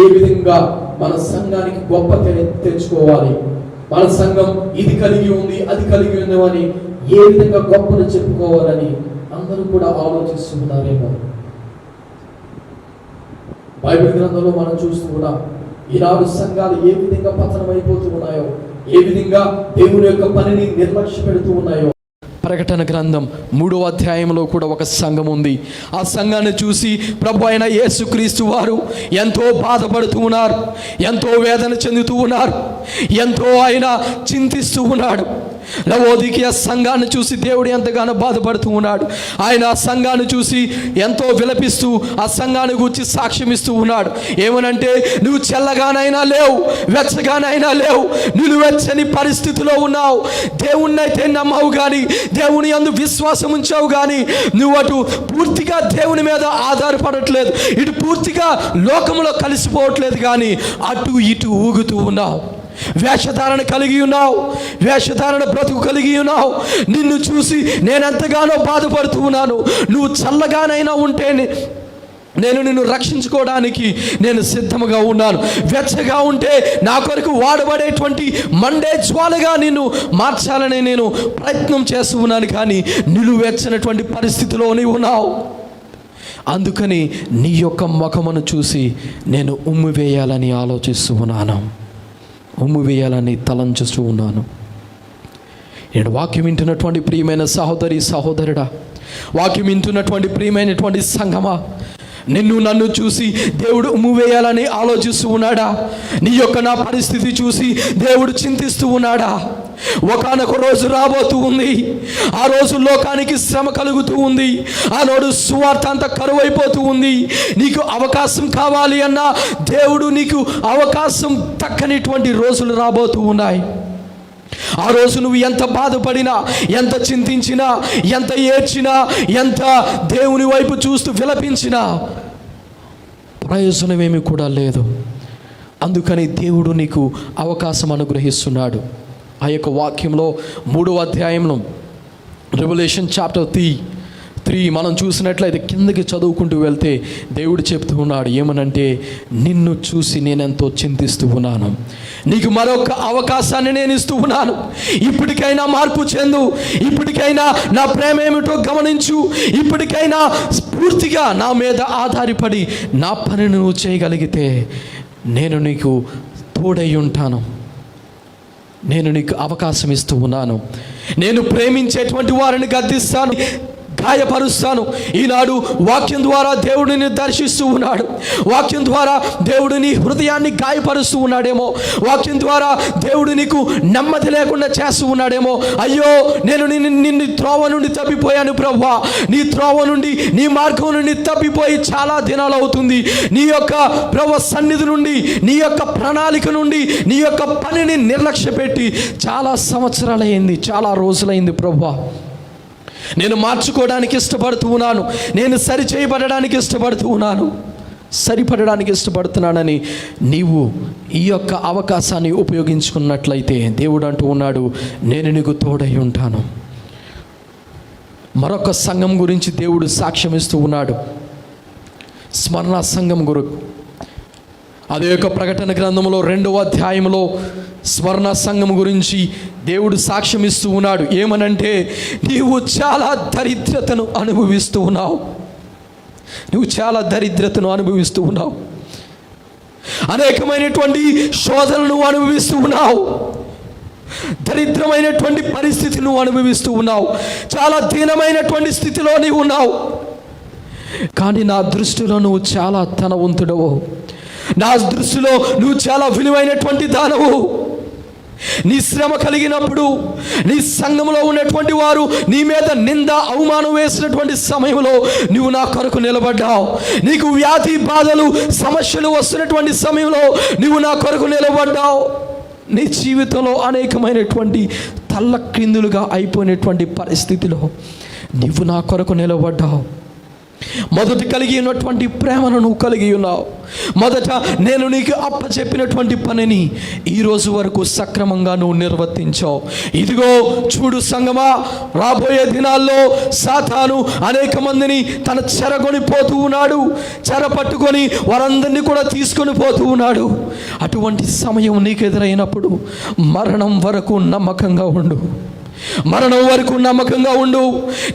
ఏ విధంగా మన సంఘానికి గొప్ప తెచ్చుకోవాలి, మన సంఘం ఇది కలిగి ఉంది అది కలిగి ఉంది అని ఏ విధంగా గొప్పను చెప్పుకోవాలని అందరూ కూడా ఆలోచిస్తున్నారేమో. బైబిల్ గ్రంథంలో మనం చూస్తూ ఉన్నాం ఈనాడు సంఘాలు ఏ విధంగా పతనమైపోతూ ఉన్నాయో, ఏ విధంగా దేవుని యొక్క పనిని నిర్లక్ష్య పెడుతూ ఉన్నాయో. ప్రకటన గ్రంథం 3వ అధ్యాయంలో కూడా ఒక సంఘం ఉంది. ఆ సంఘాన్ని చూసి ప్రభు అయిన యేసుక్రీస్తు వారు ఎంతో బాధపడుతూ ఉన్నారు, ఎంతో వేదన చెందుతూ ఉన్నారు, ఎంతో ఆయన చింతిస్తూ ఉన్నాడు. లవోదికీయ సంఘాన్ని చూసి దేవుడు ఎంతగానో బాధపడుతూ ఉన్నాడు. ఆయన ఆ సంఘాన్ని చూసి ఎంతో విలపిస్తూ ఆ సంఘాన్ని గురించి సాక్ష్యం ఇస్తూ ఉన్నాడు. ఏమనంటే, నువ్వు చల్లగానైనా లేవు, వెచ్చగానైనా లేవు, నిలువెచ్చని పరిస్థితిలో ఉన్నావు. దేవుణ్ణైతే నమ్మవు కానీ, దేవుని యందు విశ్వాసం ఉంచావు కానీ, నువ్వు అటు పూర్తిగా దేవుని మీద ఆధారపడట్లేదు, ఇటు పూర్తిగా లోకంలో కలిసిపోవట్లేదు కానీ అటు ఇటు ఊగుతూ ఉన్నావు. వేషధారణ కలిగి ఉన్నావు, వేషధారణ బ్రతుకు కలిగి ఉన్నావు. నిన్ను చూసి నేనెంతగానో బాధపడుతూ ఉన్నాను. నువ్వు చల్లగానైనా ఉంటే నేను నిన్ను రక్షించుకోవడానికి నేను సిద్ధముగా ఉన్నాను. వెచ్చగా ఉంటే నా కొరకు వాడబడేటువంటి మండే జ్వాలగా నిన్ను మార్చాలని నేను ప్రయత్నం చేస్తూ ఉన్నాను. కానీ నిలువెచ్చనటువంటి పరిస్థితిలో నీవు ఉన్నావు. అందుకని నీ యొక్క ముఖమును చూసి నేను ఉమ్మి వేయాలని ఆలోచిస్తూ ఉన్నాను, ఉమ్ము వేయాలని తలంచుస్తూ ఉన్నాను. నేను వాక్యం వింటున్నటువంటి ప్రియమైన సహోదరి సహోదరుడా, వాక్యం వింటున్నటువంటి ప్రియమైనటువంటి సంఘమా, నిన్ను నన్ను చూసి దేవుడు ఉమ్ము వేయాలని ఆలోచిస్తూ ఉన్నాడా? నీ యొక్క నా పరిస్థితి చూసి దేవుడు చింతిస్తూ ఉన్నాడా? ఒకానొక రోజు రాబోతూ ఉంది. ఆ రోజు లోకానికి శ్రమ కలుగుతూ ఉంది. ఆనాడు సువార్త అంతా కరువైపోతూ ఉంది. నీకు అవకాశం కావాలి అన్నా దేవుడు నీకు అవకాశం దక్కనిటువంటి రోజులు రాబోతూ ఉన్నాయి. ఆ రోజు నువ్వు ఎంత బాధపడినా, ఎంత చింతించినా, ఎంత ఏడ్చినా, ఎంత దేవుని వైపు చూస్తూ విలపించినా ప్రయోజనమేమి కూడా లేదు. అందుకని దేవుడు నీకు అవకాశం అనుగ్రహిస్తున్నాడు. ఆ యొక్క వాక్యంలో 3వ అధ్యాయంలో రెవల్యూషన్ చాప్టర్ 3 మనం చూసినట్లయితే కిందకి చదువుకుంటూ వెళ్తే దేవుడు చెప్తూ ఉన్నాడు ఏమనంటే, నిన్ను చూసి నేనెంతో చింతిస్తూ ఉన్నాను, నీకు మరొక అవకాశాన్ని నేను ఇస్తూ ఉన్నాను. ఇప్పటికైనా మార్పు చెందు, ఇప్పటికైనా నా ప్రేమ ఏమిటో గమనించు, ఇప్పటికైనా పూర్తిగా నా మీద ఆధారపడి నా పనిని నువ్వు చేయగలిగితే నేను నీకు తోడై ఉంటాను, నేను నీకు అవకాశం ఇస్తూ ఉన్నాను. నేను ప్రేమించేటువంటి వారిని గాయపరుస్తాను. ఈనాడు వాక్యం ద్వారా దేవుడిని దర్శిస్తూ ఉన్నాడు. వాక్యం ద్వారా దేవుడు నీ హృదయాన్ని గాయపరుస్తూ ఉన్నాడేమో. వాక్యం ద్వారా దేవుడు నీకు నెమ్మది లేకుండా చేస్తూ ఉన్నాడేమో. అయ్యో, నేను నిన్ను త్రోవ నుండి తప్పిపోయాను ప్రభువా, నీ త్రోవ నుండి, నీ మార్గం నుండి తప్పిపోయి చాలా దినాలు అవుతుంది. నీ యొక్క ప్రభు సన్నిధి నుండి, నీ యొక్క ప్రణాళిక నుండి, నీ యొక్క పనిని నిర్లక్ష్య పెట్టి చాలా సంవత్సరాలైంది, చాలా రోజులైంది ప్రభువా. నేను మార్చుకోవడానికి ఇష్టపడుతూ ఉన్నాను, నేను సరి చేయబడడానికి ఇష్టపడుతూ ఉన్నాను, సరిపడడానికి ఇష్టపడుతున్నానని నీవు ఈ యొక్క అవకాశాన్ని ఉపయోగించుకున్నట్లయితే దేవుడు అంటూ ఉన్నాడు, నేను నీకు తోడై ఉంటాను. మరొక సంఘం గురించి దేవుడు సాక్ష్యం ఇస్తూ ఉన్నాడు. స్మరణ సంఘం గురించి అదే యొక్క ప్రకటన గ్రంథంలో 2వ అధ్యాయంలో స్మరణ సంఘం గురించి దేవుడు సాక్ష్యం ఇస్తూ ఉన్నాడు. ఏమనంటే, నీవు చాలా దరిద్రతను అనుభవిస్తూ ఉన్నావు, నువ్వు చాలా దరిద్రతను అనుభవిస్తూ ఉన్నావు, అనేకమైనటువంటి శోధనను అనుభవిస్తూ ఉన్నావు, దరిద్రమైనటువంటి పరిస్థితిని నువ్వు అనుభవిస్తూ ఉన్నావు, చాలా దీనమైనటువంటి స్థితిలో నీవు ఉన్నావు. కానీ నా దృష్టిలో నువ్వు చాలా ధనవంతుడవు, నా దృష్టిలో నువ్వు చాలా విలువైనటువంటి దానవు. నీ శ్రమ కలిగినప్పుడు, నీ సంఘంలో ఉన్నటువంటి వారు నీ మీద నింద అవమానం వేసినటువంటి సమయంలో నువ్వు నా కొరకు నిలబడ్డావు. నీకు వ్యాధి బాధలు సమస్యలు వస్తున్నటువంటి సమయంలో నువ్వు నా కొరకు నిలబడ్డావు. నీ జీవితంలో అనేకమైనటువంటి తల్లక్రిందులుగా అయిపోయినటువంటి పరిస్థితిలో నువ్వు నా కొరకు నిలబడ్డావు. మొదట కలిగి ఉన్నటువంటి ప్రేమను నువ్వు కలిగి ఉన్నావు. మొదట నేను నీకు అప్పచెప్పినటువంటి పనిని ఈరోజు వరకు సక్రమంగా నువ్వు నిర్వర్తించావు. ఇదిగో చూడు సంగమా, రాబోయే దినాల్లో సాతాను అనేక మందిని తన చెరగొని పోతూ ఉన్నాడు, చెర పట్టుకొని వారందరినీ కూడా తీసుకొని పోతూ ఉన్నాడు. అటువంటి సమయం నీకు ఎదురైనప్పుడు మరణం వరకు నమ్మకంగా ఉండు, మరణం వరకు నమ్మకంగా ఉండు.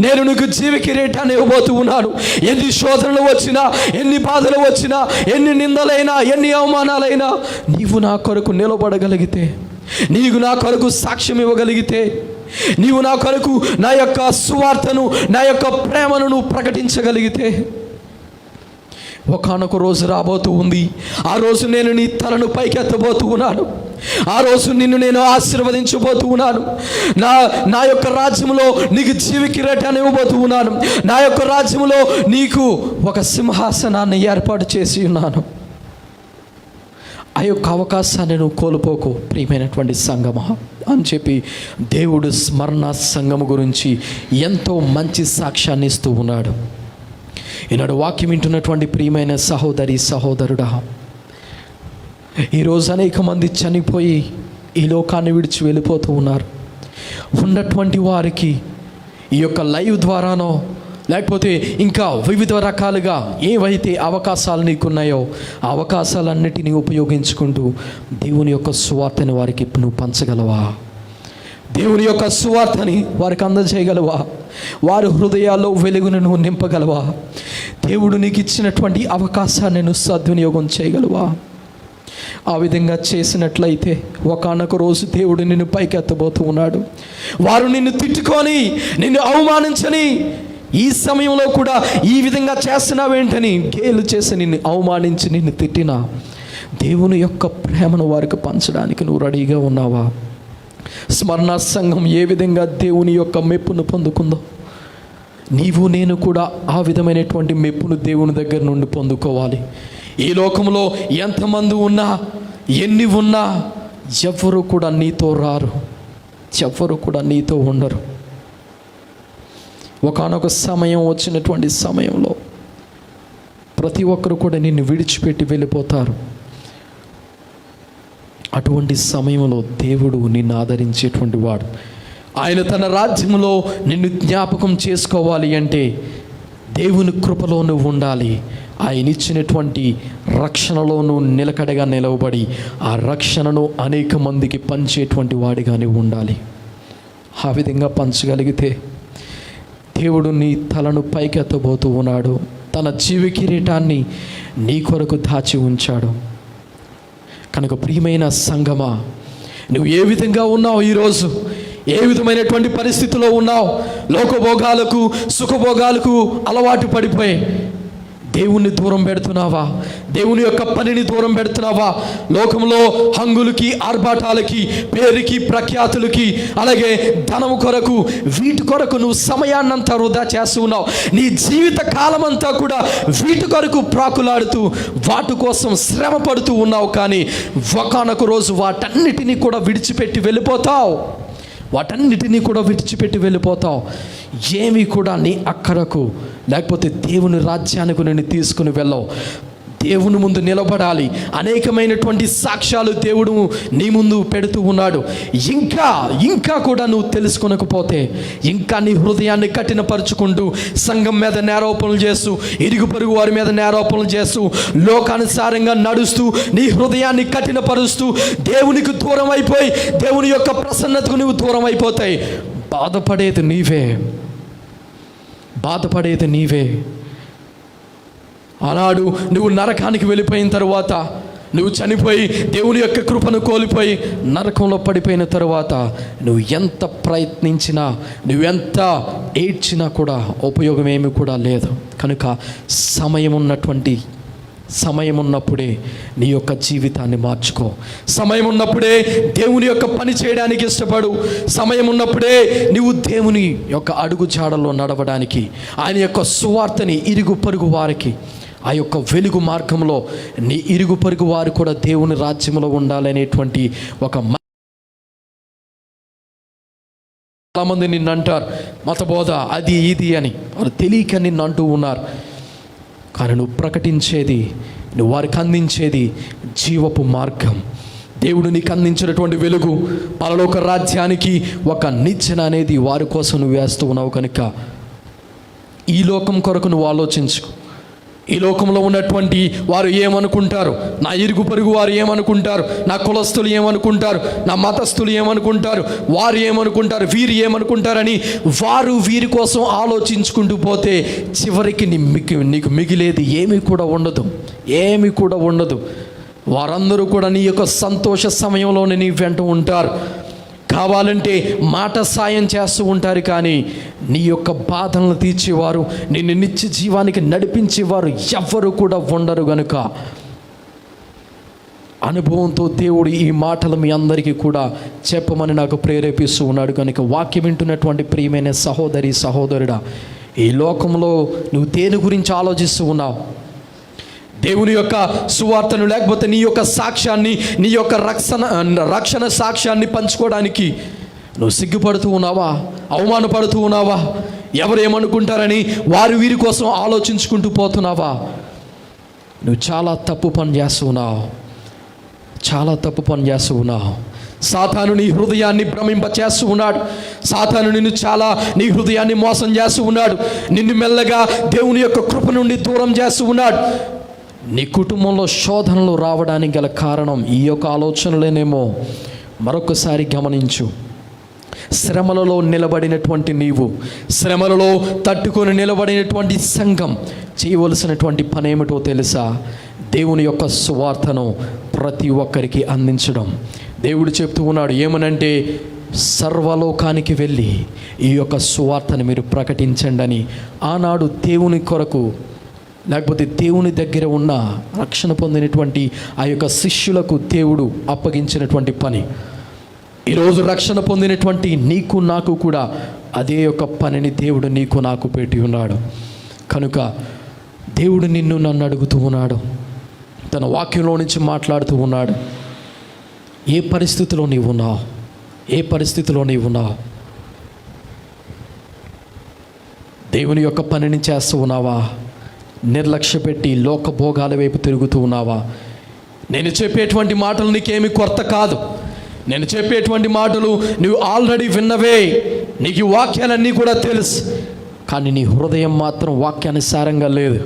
నేను నీకు జీవ కిరీటాన్ని ఇవ్వబోతూ ఉన్నాను. ఎన్ని శోధనలు వచ్చినా, ఎన్ని బాధలు వచ్చినా, ఎన్ని నిందలైనా, ఎన్ని అవమానాలైనా నీవు నా కొరకు నిలబడగలిగితే, నీవు నా కొరకు సాక్ష్యం ఇవ్వగలిగితే, నీవు నా కొరకు నా యొక్క సువార్తను, నా యొక్క ప్రేమను నువ్వు ప్రకటించగలిగితే, ఒకానొక రోజు రాబోతూ ఉంది. ఆ రోజు నేను నీ తలను పైకెత్తబోతూ ఉన్నాను. ఆ రోజు నిన్ను నేను ఆశీర్వదించబోతూ ఉన్నాను. నా యొక్క రాజ్యంలో నీకు జీవ కిరీటాన్ని ఇవ్వబోతూ ఉన్నాను. నా యొక్క రాజ్యంలో నీకు ఒక సింహాసనాన్ని ఏర్పాటు చేసి ఉన్నాను. ఆ యొక్క అవకాశాన్ని నువ్వు కోల్పోకు ప్రియమైనటువంటి సంఘమా అని చెప్పి దేవుడు స్మరణ సంఘం గురించి ఎంతో మంచి సాక్ష్యాన్ని ఇస్తూ ఉన్నాడు. ఈనాడు వాక్యం వింటున్నటువంటి ప్రియమైన సహోదరి సహోదరుడా, ఈరోజు అనేక మంది చనిపోయి ఈ లోకాన్ని విడిచి వెళ్ళిపోతూ ఉన్నారు. ఉన్నటువంటి వారికి ఈ యొక్క లైవ్ ద్వారానో లేకపోతే ఇంకా వివిధ రకాలుగా ఏవైతే అవకాశాలు నీకున్నాయో ఆ అవకాశాలన్నిటినీ ఉపయోగించుకుంటూ దేవుని యొక్క సువార్తని వారికి నువ్వు పంచగలవా? దేవుని యొక్క సువార్తని వారికి అందజేయగలవా? వారి హృదయాల్లో వెలుగును నువ్వు నింపగలవా? దేవుడు నీకు ఇచ్చినటువంటి అవకాశాన్ని నువ్వు సద్వినియోగం చేయగలవా? ఆ విధంగా చేసినట్లయితే ఒకానొక రోజు దేవుడు నిన్ను పైకెత్తబోతూ ఉన్నాడు. వారు నిన్ను తిట్టుకొని, నిన్ను అవమానించని, ఈ సమయంలో కూడా ఈ విధంగా చేస్తున్నావేంటని గేలు చేసి నిన్ను అవమానించి నిన్ను తిట్టినా దేవుని యొక్క ప్రేమను వారికి పంచడానికి నువ్వు రెడీగా ఉన్నావా? స్మరణ సంఘం ఏ విధంగా దేవుని యొక్క మెప్పును పొందుకుందో నీవు నేను కూడా ఆ విధమైనటువంటి మెప్పును దేవుని దగ్గర నుండి పొందుకోవాలి. ఈ లోకంలో ఎంతమంది ఉన్నా, ఎన్ని ఉన్నా ఎవరు కూడా నీతో రారు, ఎవరు కూడా నీతో ఉండరు. ఒకానొక సమయం వచ్చినటువంటి సమయంలో ప్రతి ఒక్కరు కూడా నిన్ను విడిచిపెట్టి వెళ్ళిపోతారు. అటువంటి సమయంలో దేవుడు నిన్ను ఆదరించేటువంటి వాడు. ఆయన తన రాజ్యంలో నిన్ను జ్ఞాపకం చేసుకోవాలి అంటే దేవుని కృపలో నువ్వు ఉండాలి. ఆయన ఇచ్చినటువంటి రక్షణలో నువ్వు నిలకడగా నిలవబడి ఆ రక్షణను అనేక మందికి పంచేటువంటి వాడిగా నువ్వు ఉండాలి. ఆ విధంగా పంచగలిగితే దేవుడు నీ తలను పైకెత్తబోతూ ఉన్నాడు. తన జీవ కిరీటాన్ని నీ కొరకు దాచి ఉంచాడు. కనుక ప్రియమైన సంఘమా, నువ్వు ఏ విధంగా ఉన్నావు? ఈరోజు ఏ విధమైనటువంటి పరిస్థితిలో ఉన్నావు? లోకభోగాలకు, సుఖభోగాలకు అలవాటు పడిపోయి దేవుణ్ణి దూరం పెడుతున్నావా? దేవుని యొక్క పనిని దూరం పెడుతున్నావా? లోకంలో హంగులకి, ఆర్భాటాలకి, పేరుకి, ప్రఖ్యాతులకి, అలాగే ధనము కొరకు, వీటి కొరకు నువ్వు సమయాన్నంతా వృధా చేస్తూ ఉన్నావు. నీ జీవిత కాలం అంతా కూడా వీటి కొరకు ప్రాకులాడుతూ వాటి కోసం శ్రమ పడుతూ ఉన్నావు. కానీ ఒకానొక రోజు వాటన్నిటినీ కూడా విడిచిపెట్టి వెళ్ళిపోతావు. ఏమీ కూడా నీ అక్కడకు, లేకపోతే దేవుని రాజ్యానికి నేను తీసుకుని వెళ్ళవు. దేవుని ముందు నిలబడాలి. అనేకమైనటువంటి సాక్ష్యాలు దేవుడు నీ ముందు పెడుతూ ఉన్నాడు. ఇంకా కూడా నువ్వు తెలుసుకొనకపోతే, ఇంకా నీ హృదయాన్ని కఠినపరుచుకుంటూ, సంఘం మీద నేరోపణలు చేస్తూ, ఇరుగు పొరుగు వారి మీద నేరోపణలు చేస్తూ, లోకానుసారంగా నడుస్తూ, నీ హృదయాన్ని కఠినపరుస్తూ, దేవునికి దూరం అయిపోయి, దేవుని యొక్క ప్రసన్నతకు నువ్వు దూరం అయిపోతాయి. బాధపడేది నీవే. ఆనాడు నువ్వు నరకానికి వెళ్ళిపోయిన తర్వాత, నువ్వు చనిపోయి దేవుని యొక్క కృపను కోల్పోయి నరకంలో పడిపోయిన తర్వాత, నువ్వు ఎంత ప్రయత్నించినా, నువ్వెంత ఏడ్చినా కూడా ఉపయోగం ఏమీ కూడా లేదు. కనుక సమయం ఉన్నప్పుడే నీ యొక్క జీవితాన్ని మార్చుకో. సమయం ఉన్నప్పుడే దేవుని యొక్క పని చేయడానికి ఇష్టపడు. సమయం ఉన్నప్పుడే నీవు దేవుని యొక్క అడుగు జాడల్లో నడవడానికి, ఆయన యొక్క సువార్తని ఇరుగు పొరుగు వారికి, ఆ యొక్క వెలుగు మార్గంలో నీ ఇరుగు పొరుగు వారు కూడా దేవుని రాజ్యంలో ఉండాలనేటువంటి ఒక చాలామంది నిన్ను అంటారు మతబోధ అది ఇది అని. వారు తెలియక నిన్ను అంటూ ఉన్నారు. కానీ నువ్వు ప్రకటించేది, నువ్వు వారికి అందించేది జీవపు మార్గం. దేవుడు నీకు అందించినటువంటి వెలుగు, పరలోక రాజ్యానికి ఒక నిచ్చెన అనేది వారి కోసం నువ్వు వేస్తూ ఉన్నావు. కనుక ఈ లోకం కొరకు నువ్వు ఆలోచించుకో. ఈ లోకంలో ఉన్నటువంటి వారు ఏమనుకుంటారు, నా ఇరుగు పొరుగు వారు ఏమనుకుంటారు, నా కులస్తులు ఏమనుకుంటారు, నా మతస్థులు ఏమనుకుంటారు, వారు ఏమనుకుంటారు, వీరు ఏమనుకుంటారని వారు వీరి కోసం ఆలోచించుకుంటూ పోతే చివరికి నీకు మిగిలేది ఏమీ కూడా ఉండదు. వారందరూ కూడా నీ యొక్క సంతోష సమయంలోనే నీ వెంట ఉంటారు. కావాలంటే మాట సాయం చేస్తూ ఉంటారు. కానీ నీ యొక్క బాధలను తీర్చేవారు, నిన్ను నిత్య జీవానికి నడిపించేవారు ఎవ్వరు కూడా ఉండరు. గనుక అనుభవంతో దేవుడు ఈ మాటలు మీ అందరికీ కూడా చెప్పమని నాకు ప్రేరేపిస్తూ ఉన్నాడు. కనుక వాక్యం వింటున్నటువంటి ప్రియమైన సహోదరి, సహోదరుడా, ఈ లోకంలో నువ్వు దేని గురించి ఆలోచిస్తూ ఉన్నావు? దేవుని యొక్క సువార్తను, లేకపోతే నీ యొక్క సాక్ష్యాన్ని, నీ యొక్క రక్షణ సాక్ష్యాన్ని పంచుకోవడానికి నువ్వు సిగ్గుపడుతూ ఉన్నావా? అవమానపడుతూ ఉన్నావా? ఎవరేమనుకుంటారని వీరి కోసం ఆలోచించుకుంటూ పోతున్నావా? నువ్వు చాలా తప్పు పని చేస్తూ ఉన్నావు. సాతాను నీ హృదయాన్ని భ్రమింపచేస్తూ ఉన్నాడు. సాతాను నీ హృదయాన్ని మోసం చేస్తూ ఉన్నాడు. నిన్ను మెల్లగా దేవుని యొక్క కృప నుండి దూరం చేస్తూ ఉన్నాడు. నీ కుటుంబంలో శోధనలు రావడానికి గల కారణం ఈ యొక్క ఆలోచనలేనేమో. మరొకసారి గమనించు. శ్రమలలో నిలబడినటువంటి నీవు, శ్రమలలో తట్టుకొని నిలబడినటువంటి సంఘం చేయవలసినటువంటి పని ఏమిటో తెలుసా? దేవుని యొక్క సువార్తను ప్రతి ఒక్కరికి అందించడం. దేవుడు చెప్తూ ఉన్నాడు ఏమనంటే, సర్వలోకానికి వెళ్ళి ఈ యొక్క సువార్తను మీరు ప్రకటించండి అని. ఆనాడు దేవుని కొరకు, లేకపోతే దేవుని దగ్గర ఉన్న రక్షణ పొందినటువంటి ఆ యొక్క శిష్యులకు దేవుడు అప్పగించినటువంటి పని. ఈరోజు రక్షణ పొందినటువంటి నీకు నాకు కూడా అదే యొక్క పనిని దేవుడు నీకు నాకు పెట్టి ఉన్నాడు. కనుక దేవుడు నన్ను అడుగుతూ ఉన్నాడు, తన వాక్యంలో నుంచి మాట్లాడుతూ ఉన్నాడు. ఏ పరిస్థితిలో నీవు ఉన్నావు? దేవుని యొక్క పనిని చేస్తూ ఉన్నావా? నిర్లక్ష్య పెట్టి లోక భోగాల వైపు తిరుగుతూ ఉన్నావా? నేను చెప్పేటువంటి మాటలు నీకేమీ కొత్త కాదు. నేను చెప్పేటువంటి మాటలు నువ్వు ఆల్రెడీ విన్నవే. నీకు ఈ వాక్యాలన్నీ కూడా తెలుసు. కానీ నీ హృదయం మాత్రం వాక్యానుసారంగా లేదు.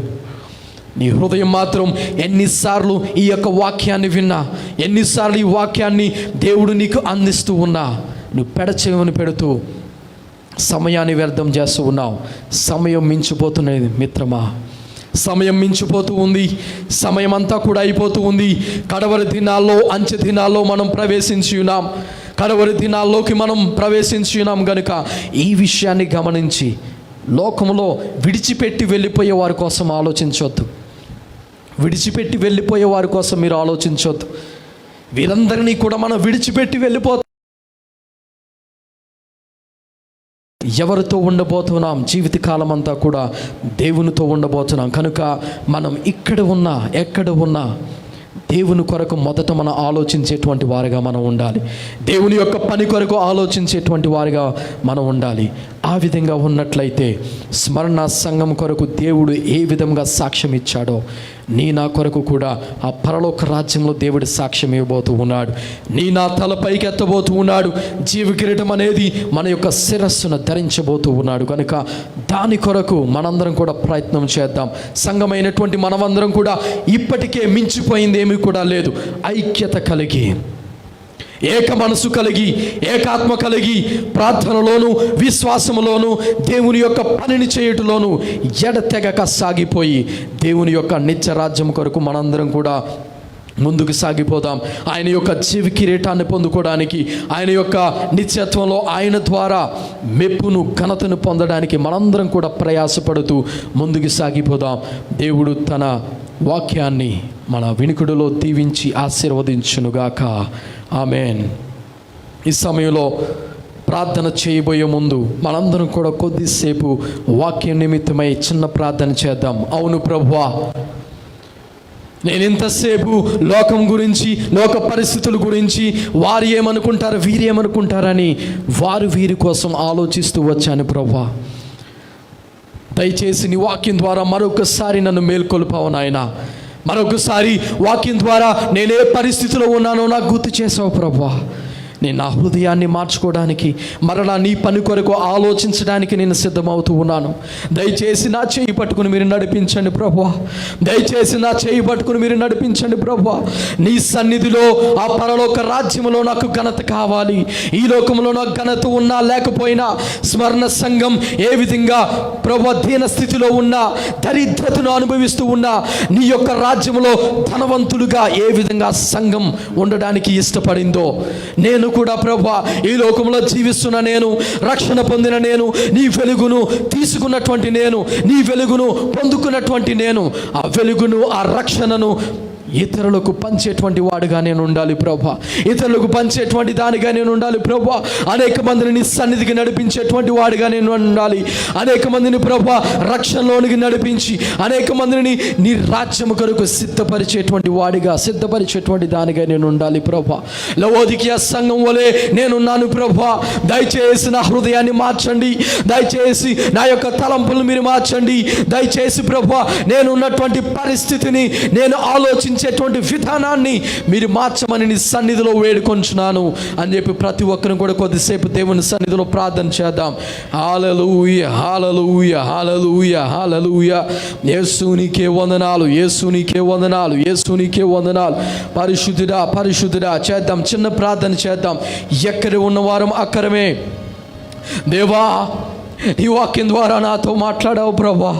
నీ హృదయం మాత్రం ఎన్నిసార్లు ఈ యొక్క వాక్యాన్ని విన్నా, ఎన్నిసార్లు ఈ వాక్యాన్ని దేవుడు నీకు అందిస్తూ ఉన్నా, నువ్వు పెడచెవిని పెడుతూ సమయాన్ని వ్యర్థం చేస్తూ ఉన్నావు. సమయం మించిపోతున్నది మిత్రమా. సమయం మించిపోతూ ఉంది. సమయం అంతా కూడా అయిపోతూ ఉంది. కడవరి దినాల్లో, అంచె దినాల్లో మనం ప్రవేశించి ఉన్నాం. కడవరి దినాల్లోకి మనం ప్రవేశించున్నాం గనుక ఈ విషయాన్ని గమనించి లోకంలో విడిచిపెట్టి వెళ్ళిపోయే వారి కోసం ఆలోచించవద్దు. విడిచిపెట్టి వెళ్ళిపోయే వారి కోసం మీరు ఆలోచించవద్దు. వీరందరినీ కూడా మనం విడిచిపెట్టి వెళ్ళిపోతాం. ఎవరితో ఉండబోతున్నాం? జీవితకాలం అంతా కూడా దేవునితో ఉండబోతున్నాం. కనుక మనం ఇక్కడ ఉన్నా ఎక్కడ ఉన్నా దేవుని కొరకు మొదట మనం ఆలోచించేటువంటి వారిగా మనం ఉండాలి. దేవుని యొక్క పని కొరకు ఆలోచించేటువంటి వారిగా మనం ఉండాలి. ఆ విధంగా ఉన్నట్లయితే స్మరణ సంఘం కొరకు దేవుడు ఏ విధంగా సాక్ష్యం ఇచ్చాడో నా కొరకు కూడా ఆ పరలోక రాజ్యంలో దేవుడు సాక్ష్యం ఇవ్వబోతూ ఉన్నాడు. నా తలపైకి ఎత్తబోతూ ఉన్నాడు. జీవకిరీటం అనేది మన యొక్క శిరస్సును ధరించబోతూ ఉన్నాడు. కనుక దాని కొరకు మనందరం కూడా ప్రయత్నం చేద్దాం. సంఘమైనటువంటి మనమందరం కూడా ఇప్పటికే మించిపోయింది ఏమీ కూడా లేదు. ఐక్యత కలిగి, ఏక మనసు కలిగి, ఏకాత్మ కలిగి, ప్రార్థనలోను విశ్వాసములోను దేవుని యొక్క పనిని చేయుటలోను ఎడతెగక సాగిపోయి దేవుని యొక్క నిత్య రాజ్యం కొరకు మనందరం కూడా ముందుకు సాగిపోదాం. ఆయన యొక్క జీవ కిరీటాన్ని పొందుకోవడానికి, ఆయన యొక్క నిత్యత్వంలో ఆయన ద్వారా మెప్పును ఘనతను పొందడానికి మనందరం కూడా ప్రయాసపడుతూ ముందుకు సాగిపోదాం. దేవుడు తన వాక్యాన్ని మన వినికిడిలో దీవించి ఆశీర్వదించునుగాక. ఆమేన్. ఈ సమయంలో ప్రార్థన చేయబోయే ముందు మనందరం కూడా కొద్దిసేపు వాక్యం నిమిత్తమై చిన్న ప్రార్థన చేద్దాం. అవును ప్రభువా, నేను ఇంతసేపు లోకం గురించి, లోక పరిస్థితుల గురించి, వారు ఏమనుకుంటారు, వీరు ఏమనుకుంటారని వీరి కోసం ఆలోచిస్తూ వచ్చాను ప్రభువా. దయచేసి నీ వాక్యం ద్వారా మరొకసారి నన్ను మేల్కొల్పావు నాయనా. మరొకసారి వాక్యం ద్వారా నేనే పరిస్థితిలో ఉన్నానో నాకు గుర్తు చేసావు ప్రభువా. నేను నా హృదయాన్ని మార్చుకోవడానికి, మరలా నీ పని కొరకు ఆలోచించడానికి నేను సిద్ధమవుతూ ఉన్నాను. దయచేసి నా చేయి పట్టుకుని మీరు నడిపించండి ప్రభువా. దయచేసి నా చేయి పట్టుకుని మీరు నడిపించండి ప్రభువా. నీ సన్నిధిలో ఆ పరలోక రాజ్యంలో నాకు ఘనత కావాలి. ఈ లోకంలో నాకు ఘనత ఉన్నా లేకపోయినా, స్మరణ సంఘం ఏ విధంగా ప్రభువా దీన స్థితిలో ఉన్నా, దరిద్రతను అనుభవిస్తూ ఉన్నా, నీ యొక్క రాజ్యంలో ధనవంతులుగా ఏ విధంగా సంఘం ఉండడానికి ఇష్టపడిందో, నేను కూడా ప్రభువా ఈ లోకంలో జీవిస్తున్న నేను, రక్షణ పొందిన నేను, నీ వెలుగును తీసుకున్నటువంటి నేను, నీ వెలుగును పొందుకున్నటువంటి నేను, ఆ వెలుగును, ఆ రక్షణను ఇతరులకు పంచేటువంటి వాడుగా నేను ఉండాలి ప్రభువా. ఇతరులకు పంచేటువంటి దానిగా నేను ఉండాలి ప్రభువా. అనేక మందిని నీ సన్నిధికి నడిపించేటువంటి వాడిగా నేను ఉండాలి. అనేక మందిని ప్రభువా రక్షణలోనికి నడిపించి, అనేక మందిని నీ రాజ్యము కొరకు సిద్ధపరిచేటువంటి వాడిగా, సిద్ధపరిచేటువంటి దానిగా నేను ఉండాలి ప్రభువా. లవోదికీయ సంఘం వలె నేనున్నాను ప్రభువా. దయచేసి నా హృదయాన్ని మార్చండి. దయచేసి నా యొక్క తలంపులను మీరు మార్చండి. దయచేసి ప్రభువా నేను ఉన్నటువంటి పరిస్థితిని, నేను ఆలోచించేటువంటి విధానాన్ని మీరు మార్చమని నీ సన్నిధిలో వేడుకొంచున్నాను అని చెప్పి ప్రతి ఒక్కరిని కూడా కొద్దిసేపు దేవుని సన్నిధిలో ప్రార్థన చేద్దాం. హల్లెలూయా, హల్లెలూయా, హల్లెలూయా, హల్లెలూయా. యేసునికే వందనాలు, యేసునికే వందనాలు, యేసునికే వందనాలు. పరిశుద్ధుడా, పరిశుద్ధుడా. చేద్దాం, చిన్న ప్రార్థన చేద్దాం. ఎక్కడ ఉన్నవారం అక్కడమే. దేవా, నీ వాక్యం ద్వారా నాతో మాట్లాడావు ప్రభువా.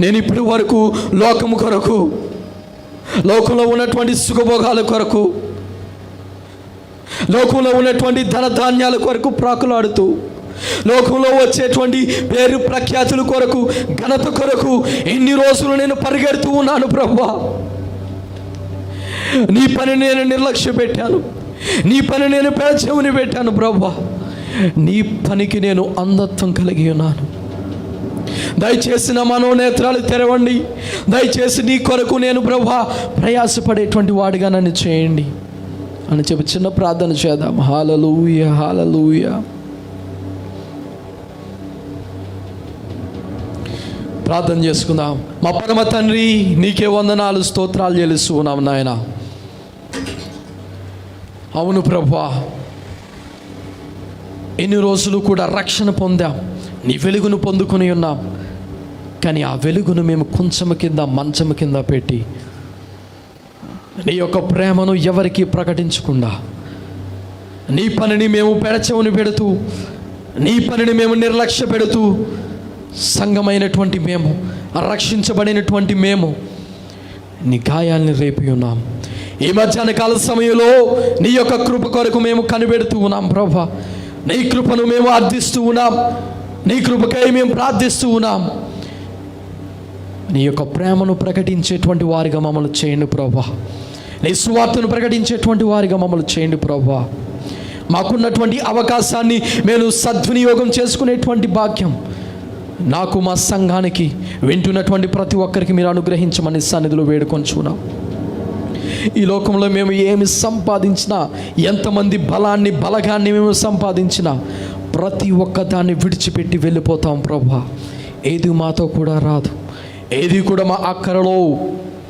నేను ఇప్పటి వరకు లోకము కొరకు, లోకంలో ఉన్నటువంటి సుఖభోగాల కొరకు, లోకంలో ఉన్నటువంటి ధనధాన్యాల కొరకు ప్రాకులాడుతూ, లోకంలో వచ్చేటువంటి పేరు ప్రఖ్యాతుల కొరకు, ఘనత కొరకు ఎన్ని రోజులు నేను పరిగెడుతూ ఉన్నాను ప్రభువా. నీ పని నేను నిర్లక్ష్య పెట్టాను. నీ పని నేను పెడచెవిని పెట్టాను ప్రభువా. నీ పనికి నేను అంధత్వం కలిగి ఉన్నాను. దయచేసి నా మనోనేత్రాలు తెరవండి. దయచేసి నీ కొరకు నేను ప్రభువా ప్రయాసపడేటువంటి వాడిగా నన్ను చేయండి అని చెప్పి చిన్న ప్రార్థన చేద్దాం. హల్లెలూయా, హల్లెలూయా. ప్రార్థన చేసుకుందాం. మా పరమ తండ్రి, నీకే వందనాలు, స్తోత్రాలు చెల్లిస్తూ ఉన్నాం నాయన. అవును ప్రభువా, ఎన్ని రోజులు కూడా రక్షణ పొందాం, నీ వెలుగును పొందుకొని ఉన్నాం. కానీ ఆ వెలుగును మేము కొంచెం కింద, మంచం కింద పెట్టి, నీ యొక్క ప్రేమను ఎవరికి ప్రకటించకుండా, నీ పనిని మేము పెడచెవిని పెడుతూ, నీ పనిని మేము నిర్లక్ష్య పెడుతూ, సంఘమైనటువంటి మేము, రక్షించబడినటువంటి మేము నీ గాయాల్ని రేపి ఉన్నాం. ఈ మధ్యాహ్న కాల సమయంలో నీ యొక్క కృప కొరకు మేము కనిపెడుతూ ఉన్నాం ప్రభా. నీ కృపను మేము అర్థిస్తూ ఉన్నాం. నీ కృపకై మేము ప్రార్థిస్తూ ఉన్నాం. నీ యొక్క ప్రేమను ప్రకటించేటువంటి వారిగా మమ్మల్ని చేయండి ప్రభా. నీ సువార్తను ప్రకటించేటువంటి వారిగా మమ్మల్ని చేయండి ప్రభా. మాకున్నటువంటి అవకాశాన్ని మేము సద్వినియోగం చేసుకునేటువంటి భాగ్యం నాకు, మా సంఘానికి, వింటున్నటువంటి ప్రతి ఒక్కరికి మీరు అనుగ్రహించమని సన్నిధిలో వేడుకొంచున్నాం. ఈ లోకంలో మేము ఏమి సంపాదించినా, ఎంతమంది బలగాన్ని మేము సంపాదించినా ప్రతి ఒక్క దాన్ని విడిచిపెట్టి వెళ్ళిపోతాం ప్రభా. ఏది మాతో కూడా రాదు, ఏది కూడా మా అక్కరలో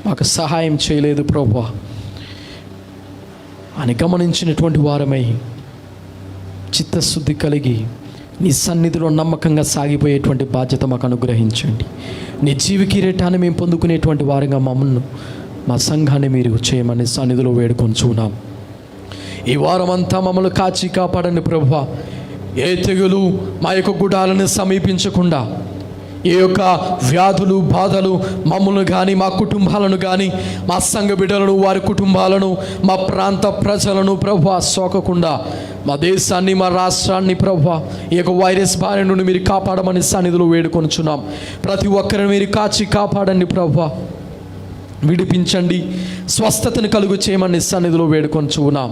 మాకు సహాయం చేయలేదు ప్రభా అని గమనించినటువంటి వారమై చిత్తశుద్ధి కలిగి నీ సన్నిధిలో నమ్మకంగా సాగిపోయేటువంటి బాధ్యత మాకు అనుగ్రహించండి. నీ జీవికిరీటాన్ని మేము పొందుకునేటువంటి వారంగా మమ్మల్ని, మా సంఘాన్ని మీరు చేయమని సన్నిధిలో వేడుకొంచున్నాం. ఈ వారమంతా మమ్మల్ని కాచి కాపాడండి ప్రభువా. ఏ తెగులు మా యొక్క గుడాలను సమీపించకుండా, ఏ యొక్క వ్యాధులు బాధలు మమ్మల్ని కానీ, మా కుటుంబాలను కానీ, మా సంఘ బిడ్డలను, వారి కుటుంబాలను, మా ప్రాంత ప్రజలను ప్రభువా సోకకుండా, మా దేశాన్ని, మా రాష్ట్రాన్ని ప్రభువా ఈ యొక్క వైరస్ బారి నుండి మీరు కాపాడమని సన్నిధిలో వేడుకొనుచున్నాం. ప్రతి ఒక్కరిని మీరు కాచి కాపాడండి ప్రభువా. విడిపించండి, స్వస్థతను కలుగు చేయమని సన్నిధిలో వేడుకొంచున్నాం.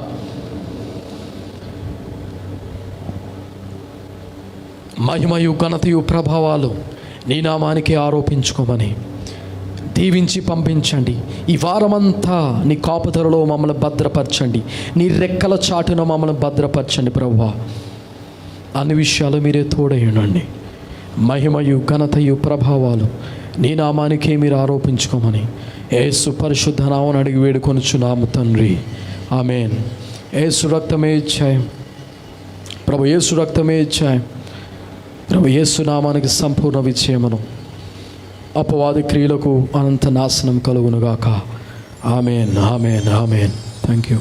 మహిమయు ఘనతయు ప్రభావాలు నీ నామానికి ఆరోపించుకోమని దీవించి పంపించండి. ఈ వారమంతా నీ కాపుదలలో మమ్మల్ని భద్రపరచండి. నీ రెక్కల చాటున మమ్మల్ని భద్రపరచండి ప్రభువా. అన్ని విషయాలు మీరే తోడయ్యండి. మహిమయు ఘనతయు ప్రభావాలు నీ నామానికే మీరు ఆరోపించుకోమని యేసు పరిశుద్ధ నామమున అడిగి వేడుకొనుచున్నాము తండ్రి. ఆమేన్. యేసు రక్తమే ఇచ్చాయం ప్రభు, యేసు రక్తమే ఇచ్చాయం ప్రభు. యేసు నామానికి సంపూర్ణ విజయమును, అపవాది క్రియలకు అనంత నాశనం కలుగునుగాక. ఆమేన్, ఆమేన్, ఆమేన్. Thank you.